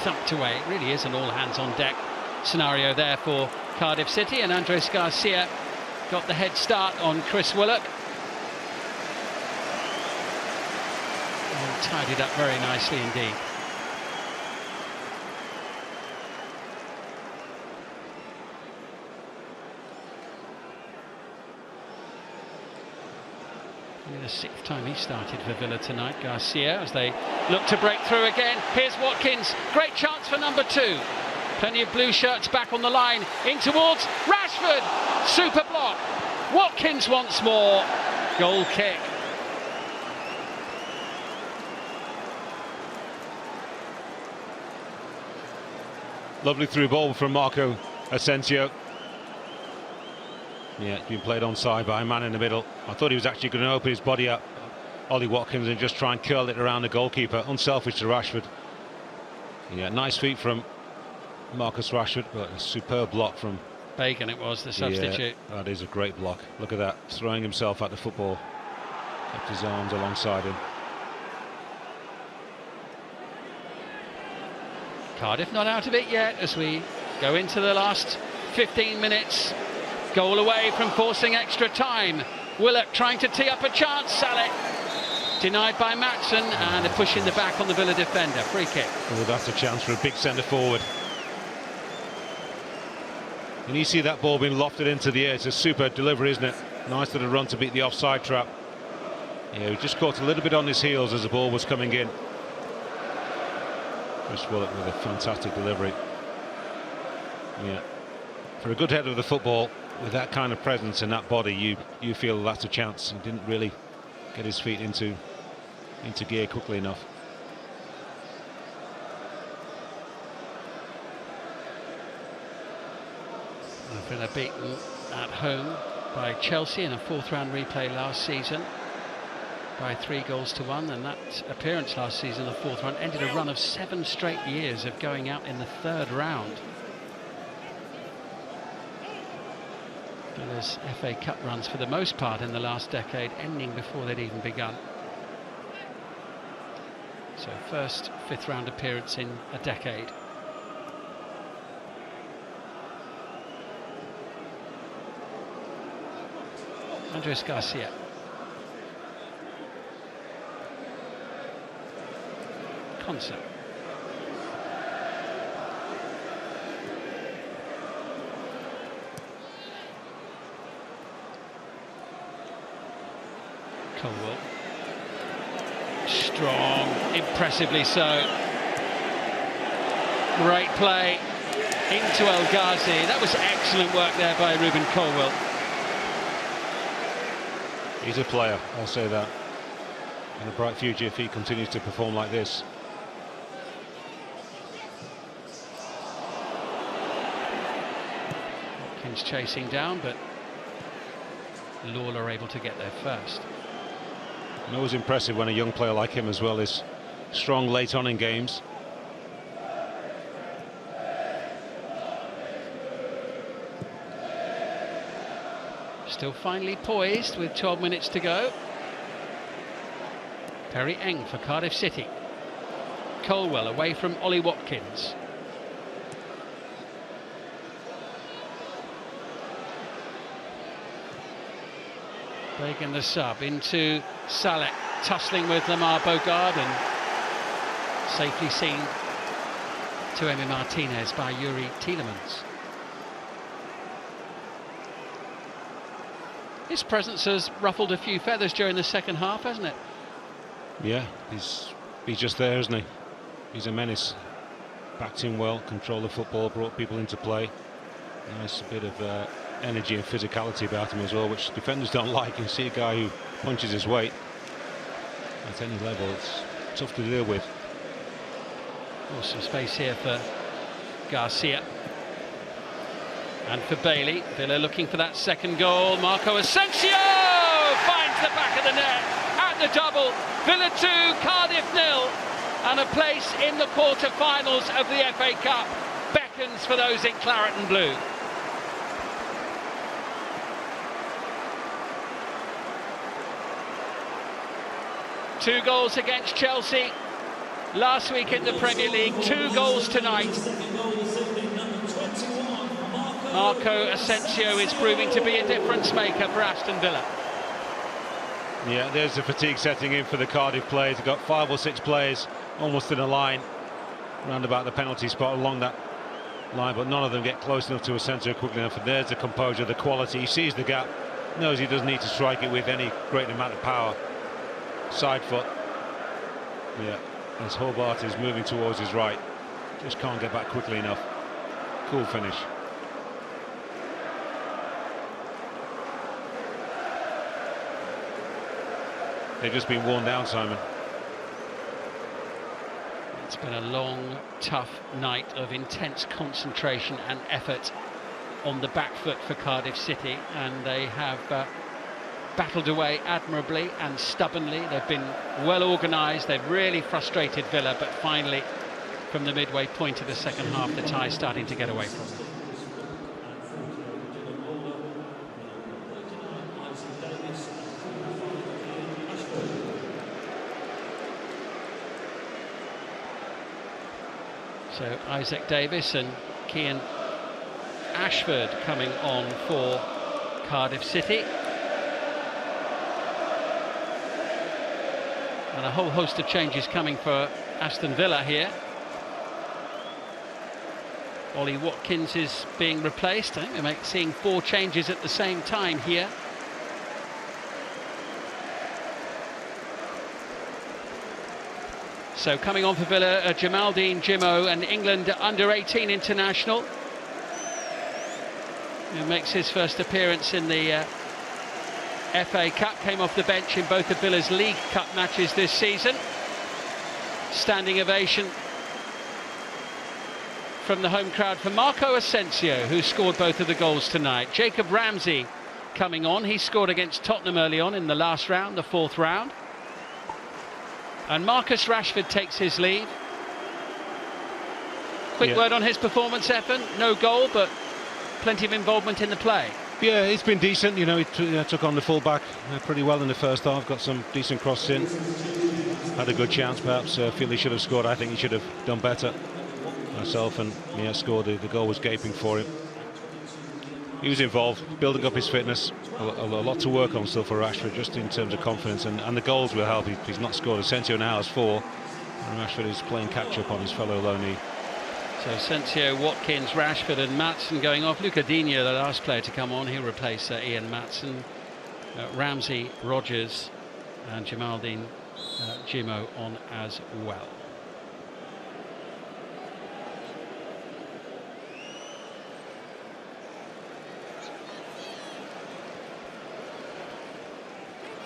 Speaker 2: Thumped away. It really is an all-hands-on-deck scenario there for Cardiff City, and Andres Garcia got the head start on Chris Willock and tied it up very nicely indeed. Only the 6th time he started for Villa tonight. Garcia, as they look to break through again. Here's Watkins, great chance for number 2. Plenty of blue shirts back on the line, in towards Rashford, super block. Watkins once more, goal kick.
Speaker 1: Lovely through ball from Marco Asensio. Yeah, it's been played onside by a man in the middle. I thought he was actually going to open his body up, Ollie Watkins, and just try and curl it around the goalkeeper. Unselfish to Rashford. Yeah, nice feet from Marcus Rashford, but a superb block from
Speaker 2: Bacon. It was the substitute.
Speaker 1: Yeah, that is a great block. Look at that, throwing himself at the football. Kept his arms alongside him.
Speaker 2: Cardiff not out of it yet as we go into the last 15 minutes. Goal away from forcing extra time. Willock trying to tee up a chance. Saleh denied by Matson, and a push in the back on the Villa defender. Free kick.
Speaker 1: Oh, that's a chance for a big centre forward. And you see that ball being lofted into the air. It's a super delivery, isn't it? Nice little run to beat the offside trap. Yeah, he just caught a little bit on his heels as the ball was coming in. Chris Willock with a fantastic delivery. Yeah, for a good header of the football with that kind of presence and that body, you feel that's a chance. He didn't really get his feet into gear quickly enough.
Speaker 2: Villa beaten at home by Chelsea in a 4th round replay last season by 3-1, and that appearance last season, the 4th round, ended a run of 7 straight years of going out in the 3rd round. Villa's FA Cup runs for the most part in the last decade ending before they'd even begun. So first 5th round appearance in a decade. Andres Garcia. Concert. Colwell. Strong, impressively so. Great play into El Ghazi. That was excellent work there by Ruben Colwell.
Speaker 1: He's a player, I'll say that. And a bright future if he continues to perform like this.
Speaker 2: Watkins chasing down, but Lawler able to get there first.
Speaker 1: And always impressive when a young player like him as well is strong late on in games.
Speaker 2: Still finely poised with 12 minutes to go. Perry Eng for Cardiff City. Colwell away from Ollie Watkins. Bacon the sub into Saleh, tussling with Lamar Bogard, and safely seen to Emi Martinez by Yuri Tielemans. His presence has ruffled a few feathers during the second half, hasn't it?
Speaker 1: Yeah, he's just there, isn't he? He's a menace. Backed in well, controlled the football, brought people into play. Nice bit of energy and physicality about him as well, which defenders don't like. You see a guy who punches his weight at any level. It's tough to deal with.
Speaker 2: Some space here for Garcia. And for Bailey. Villa looking for that second goal. Marco Asensio finds the back of the net at the double. Villa 2, Cardiff 0. And a place in the quarter-finals of the FA Cup beckons for those in claret and blue. Two goals against Chelsea last week in the Premier League, 2 goals tonight. Marco Asensio is proving to be a difference maker for Aston Villa.
Speaker 1: Yeah, there's the fatigue setting in for the Cardiff players. They've got 5 or 6 players almost in a line round about the penalty spot along that line, but none of them get close enough to Asensio quickly enough. And there's the composure, the quality. He sees the gap knows he doesn't need to strike it with any great amount of power. Side foot. Yeah, as Hobart is moving towards his right, just can't get back quickly enough. Cool finish. They've just been worn down, Simon.
Speaker 2: It's been a long, tough night of intense concentration and effort on the back foot for Cardiff City, and they have battled away admirably and stubbornly. They've been well organised, they've really frustrated Villa, but finally, from the midway point of the second half, the tie's starting to get away from them. So Isaac Davis and Kean Ashford coming on for Cardiff City. And a whole host of changes coming for Aston Villa here. Ollie Watkins is being replaced. I think we're seeing 4 changes at the same time here. So coming on for Villa, Jamaldine Jimmo, an England under-18 international, who makes his first appearance in the FA Cup, came off the bench in both of Villa's League Cup matches this season. Standing ovation from the home crowd for Marco Asensio, who scored both of the goals tonight. Jacob Ramsey coming on, he scored against Tottenham early on in the last round, the 4th round. And Marcus Rashford takes his lead. Quick word on his performance, Evan. No goal, but plenty of involvement in the play.
Speaker 1: Yeah, it's been decent. You know, he took on the full-back pretty well in the first half. Got some decent crosses in. Had a good chance, perhaps. Feel he should have scored. I think he should have done better myself. And yeah, scored. The goal was gaping for him. He was involved, building up his fitness. A lot to work on still for Rashford, just in terms of confidence, and the goals will help. He's not scored. Asensio now has 4, and Rashford is playing catch-up on his fellow loanee.
Speaker 2: So Asensio, Watkins, Rashford and Maatsen going off. Luca Digne, the last player to come on, he'll replace Ian Maatsen. Ramsey, Rogers and Jamaldine Jimmo on as well.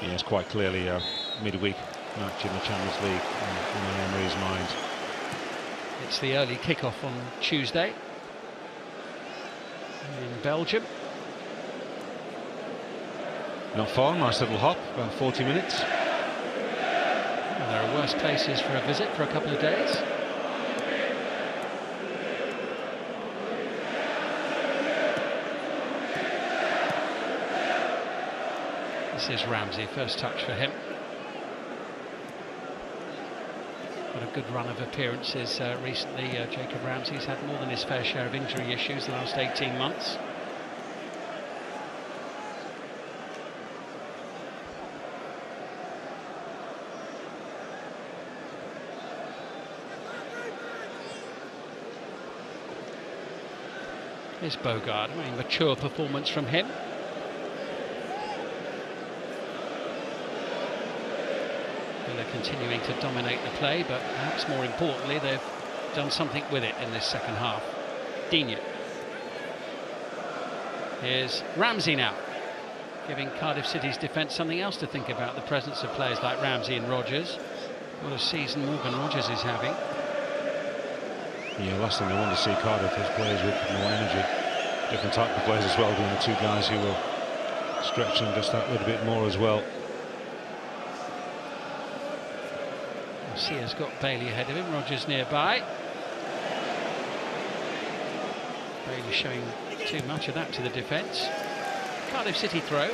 Speaker 1: Yes, quite clearly a midweek match in the Champions League in Emery's mind.
Speaker 2: It's the early kick-off on Tuesday in Belgium.
Speaker 1: Not far, nice little hop, about 40 minutes.
Speaker 2: Well, there are worse places for a visit for a couple of days. This is Ramsey, first touch for him. Got a good run of appearances recently. Jacob Ramsey's had more than his fair share of injury issues the last 18 months. Here's Bogard, a very mature performance from him. Villa continuing to dominate the play, but perhaps more importantly, they've done something with it in this second half. Digne. Here's Ramsey now, giving Cardiff City's defence something else to think about, the presence of players like Ramsey and Rogers. What a season Morgan Rogers is having.
Speaker 1: Yeah, last thing they want to see Cardiff is players with more energy. Different type of players as well, being the 2 guys who will stretch them just that little bit more as well.
Speaker 2: Garcia's got Bailey ahead of him, Rogers nearby. Bailey showing too much of that to the defence. Cardiff City throw.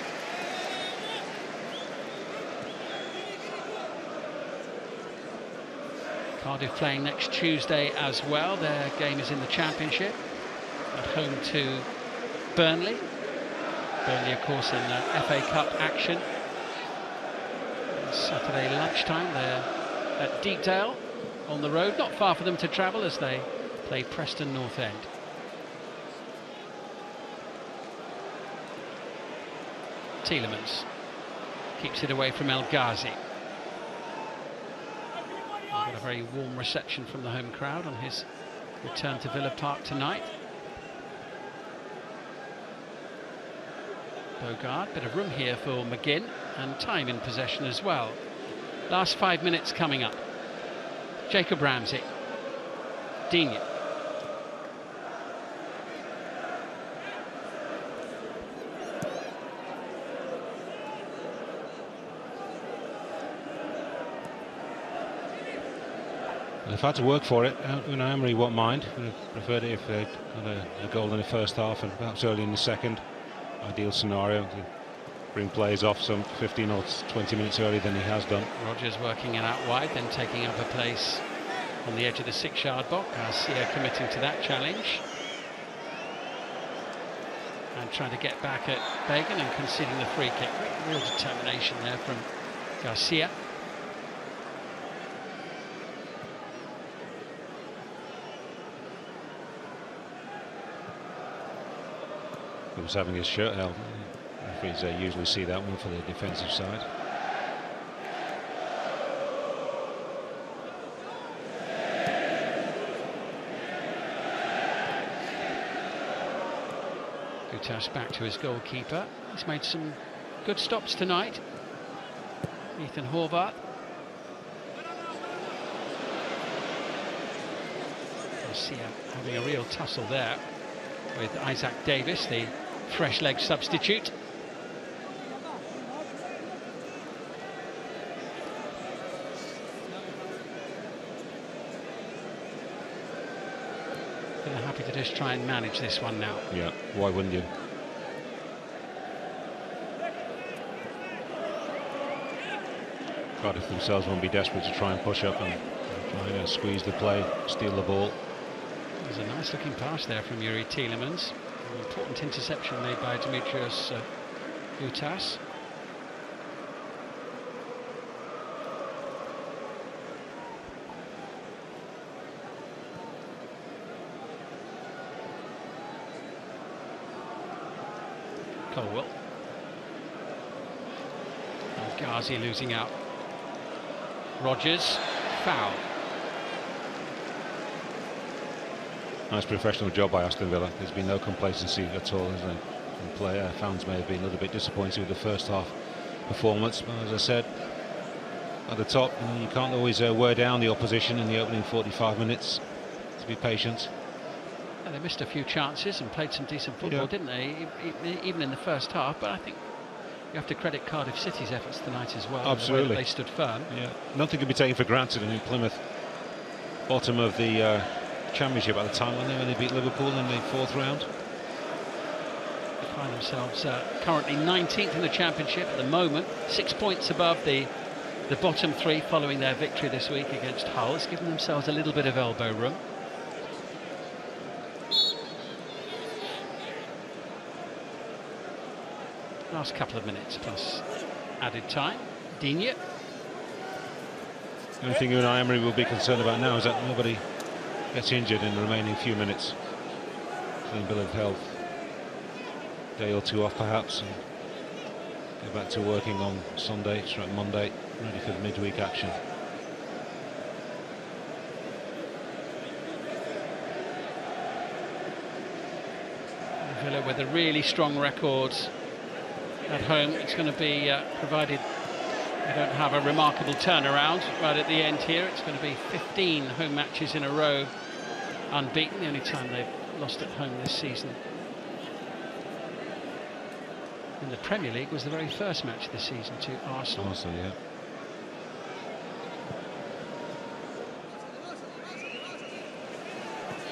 Speaker 2: Cardiff playing next Tuesday as well. Their game is in the Championship, at home to Burnley. Burnley, of course, in FA Cup action. Saturday lunchtime, they're at Deepdale on the road, not far for them to travel as they play Preston North End. Tielemans keeps it away from El Ghazi. Got a very warm reception from the home crowd on his return to Villa Park tonight. Bogard, bit of room here for McGinn, and time in possession as well. Last 5 minutes coming up. Jacob Ramsey, Digne.
Speaker 1: They've had to work for it. Emery won't mind. Would have preferred it if they'd got a goal in the first half and perhaps early in the second. Ideal scenario to bring players off some 15 or 20 minutes earlier than he has done.
Speaker 2: Rodgers working it out wide, then taking up a place on the edge of the 6-yard box. Garcia committing to that challenge. And trying to get back at Bagan and conceding the free kick. Real determination there from Garcia.
Speaker 1: He was having his shirt held. Referees usually see that one for the defensive side.
Speaker 2: Gutas back to his goalkeeper. He's made some good stops tonight. Ethan Horvath. Garcia having a real tussle there with Isaac Davis, the fresh leg substitute. They're happy to just try and manage this one now.
Speaker 1: Yeah, why wouldn't you? Cardiff themselves won't be desperate to try and push up and try and squeeze the play, steal the ball.
Speaker 2: There's a nice looking pass there from Yuri Tielemans. An important interception made by Dimitrios Gutas. Colwell. And Ghazi losing out. Rodgers, foul.
Speaker 1: Nice professional job by Aston Villa. There's been no complacency at all, has there? And fans may have been a little bit disappointed with the first half performance, but as I said at the top, you can't always wear down the opposition in the opening 45 minutes. To be patient.
Speaker 2: Yeah, they missed a few chances and played some decent football,
Speaker 1: Yeah.
Speaker 2: didn't they? Even in the first half. But I think you have to credit Cardiff City's efforts tonight as well.
Speaker 1: Absolutely,
Speaker 2: the way that they stood firm.
Speaker 1: Yeah, nothing can be taken for granted. I mean, Plymouth, bottom of the Championship at the time, when they beat Liverpool in the 4th round.
Speaker 2: They find themselves currently 19th in the Championship at the moment, 6 points above the bottom 3 following their victory this week against Hull. It's given themselves a little bit of elbow room. Last couple of minutes plus added time. Digne.
Speaker 1: The only thing Unai Emery will be concerned about now is that nobody gets injured in the remaining few minutes. Clean bill of health. Day or two off perhaps, and go back to working on Sunday, straight Monday, ready for the midweek action.
Speaker 2: Villa with a really strong record at home. It's going to be provided they don't have a remarkable turnaround right at the end here. It's going to be 15 home matches in a row unbeaten. The only time they've lost at home this season in the Premier League was the very first match of the season to Arsenal.
Speaker 1: Arsenal, yeah.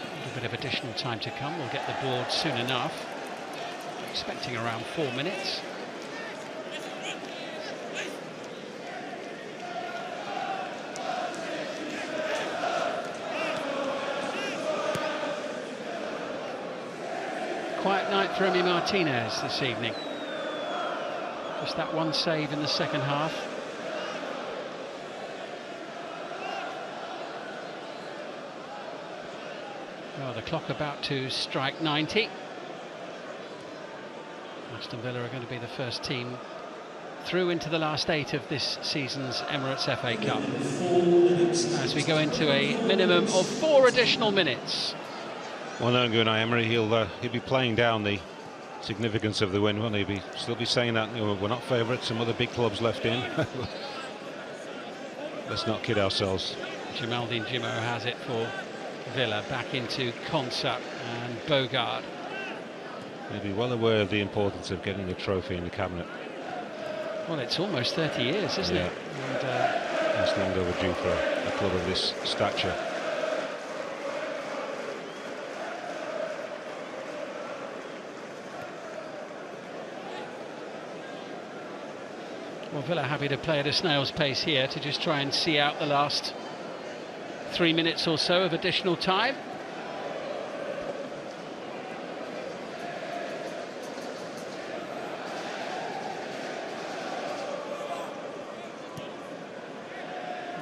Speaker 2: A little bit of additional time to come. We'll get the board soon enough. Expecting around 4 minutes. Quiet night for Emi Martinez this evening. Just that one save in the second half. Well, the clock about to strike 90. Aston Villa are going to be the first team through into the last 8 of this season's Emirates FA Cup, as we go into a minimum of 4 additional minutes.
Speaker 1: Well, knowing Unai Emery, he'll be playing down the significance of the win, won't he? Still be saying that, you know, we're not favourites, some other big clubs left in. Let's not kid ourselves.
Speaker 2: Jamaldine Jimmo has it for Villa, back into Konsa and Bogard.
Speaker 1: He'll be well aware of the importance of getting the trophy in the cabinet.
Speaker 2: Well, it's almost 30 years, isn't it? And
Speaker 1: it's long overdue for a club of this stature.
Speaker 2: Well, Villa happy to play at a snail's pace here to just try and see out the last 3 minutes or so of additional time.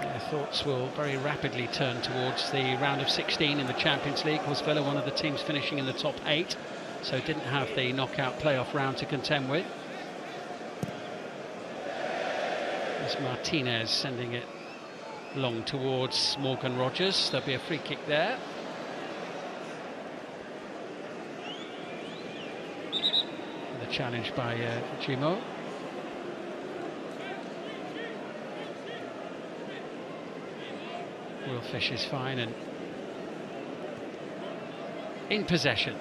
Speaker 2: Their thoughts will very rapidly turn towards the round of 16 in the Champions League. Was Villa one of the teams finishing in the top 8, so didn't have the knockout playoff round to contend with. Martinez sending it long towards Morgan Rogers. There'll be a free kick there. The challenge by Jimmo. Will Fish is fine and in possession.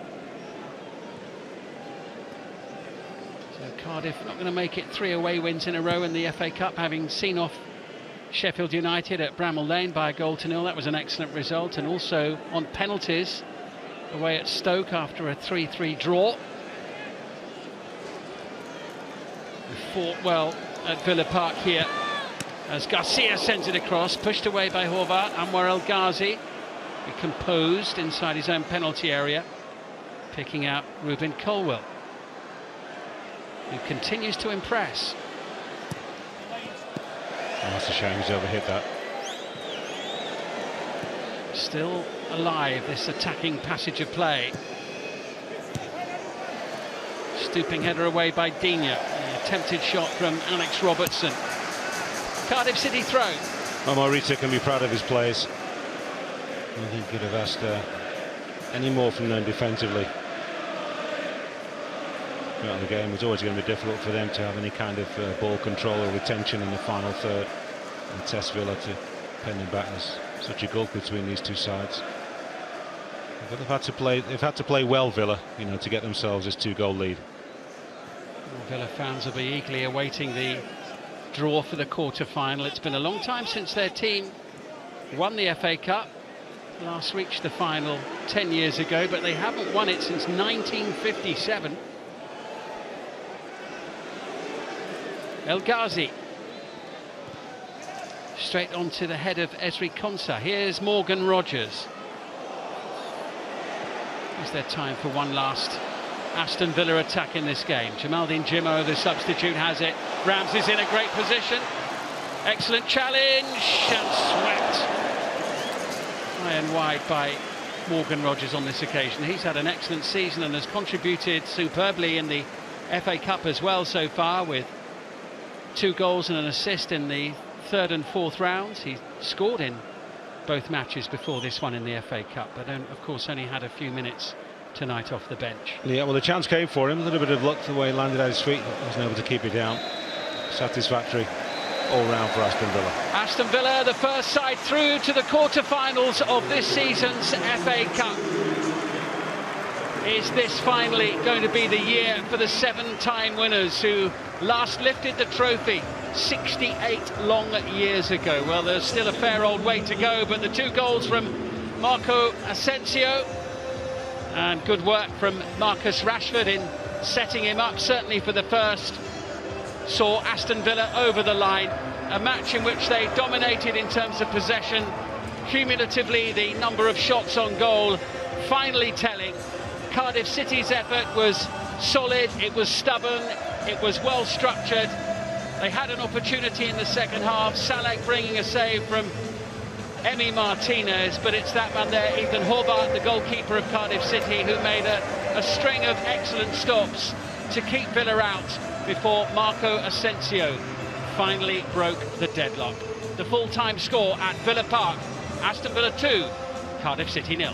Speaker 2: Cardiff not going to make it 3 away wins in a row in the FA Cup, having seen off Sheffield United at Bramall Lane by a 1-0. That was an excellent result, and also on penalties away at Stoke after a 3-3 draw. We fought well at Villa Park here as Garcia sends it across, pushed away by Horvath. Anwar El Ghazi, he composed inside his own penalty area, picking out Ruben Colwell, who continues to impress.
Speaker 1: Oh, that's a shame he's overhit that.
Speaker 2: Still alive, this attacking passage of play. Stooping header away by Digne. The attempted shot from Alex Robertson. Cardiff City throw.
Speaker 1: Well, Morita can be proud of his players. I think he could have asked any more from them defensively. Throughout the game, it's always going to be difficult for them to have any kind of ball control or retention in the final third, and test Villa to pen them back. There's such a gulf between these two sides. But they've had to play well, Villa, you know, to get themselves this 2-goal lead.
Speaker 2: Well, Villa fans will be eagerly awaiting the draw for the quarter-final. It's been a long time since their team won the FA Cup. Last reached the final 10 years ago, but they haven't won it since 1957. El Ghazi straight onto the head of Ezri Konsa. Here's Morgan Rogers. Is there time for one last Aston Villa attack in this game? Jamaldine Jimmo, the substitute, has it. Ramsey's in a great position. Excellent challenge and swept high and wide by Morgan Rogers on this occasion. He's had an excellent season and has contributed superbly in the FA Cup as well so far, with 2 goals and an assist in the 3rd and 4th rounds. He scored in both matches before this one in the FA Cup, but then of course only had a few minutes tonight off the bench.
Speaker 1: Yeah, well, the chance came for him. A little bit of luck the way he landed at his feet. Wasn't able to keep it down. Satisfactory all round for Aston Villa.
Speaker 2: Aston Villa, the first side through to the quarter-finals of this season's FA Cup. Is this finally going to be the year for the 7-time winners who last lifted the trophy 68 long years ago? Well, there's still a fair old way to go, but the 2 goals from Marco Asensio and good work from Marcus Rashford in setting him up, certainly for the first, saw Aston Villa over the line. A match in which they dominated in terms of possession. Cumulatively, the number of shots on goal finally telling. Cardiff City's effort was solid, it was stubborn, it was well structured. They had an opportunity in the second half, Salek bringing a save from Emi Martinez, but it's that man there, Ethan Horvath, the goalkeeper of Cardiff City, who made a string of excellent stops to keep Villa out before Marco Asensio finally broke the deadlock. The full-time score at Villa Park: Aston Villa 2, Cardiff City 0.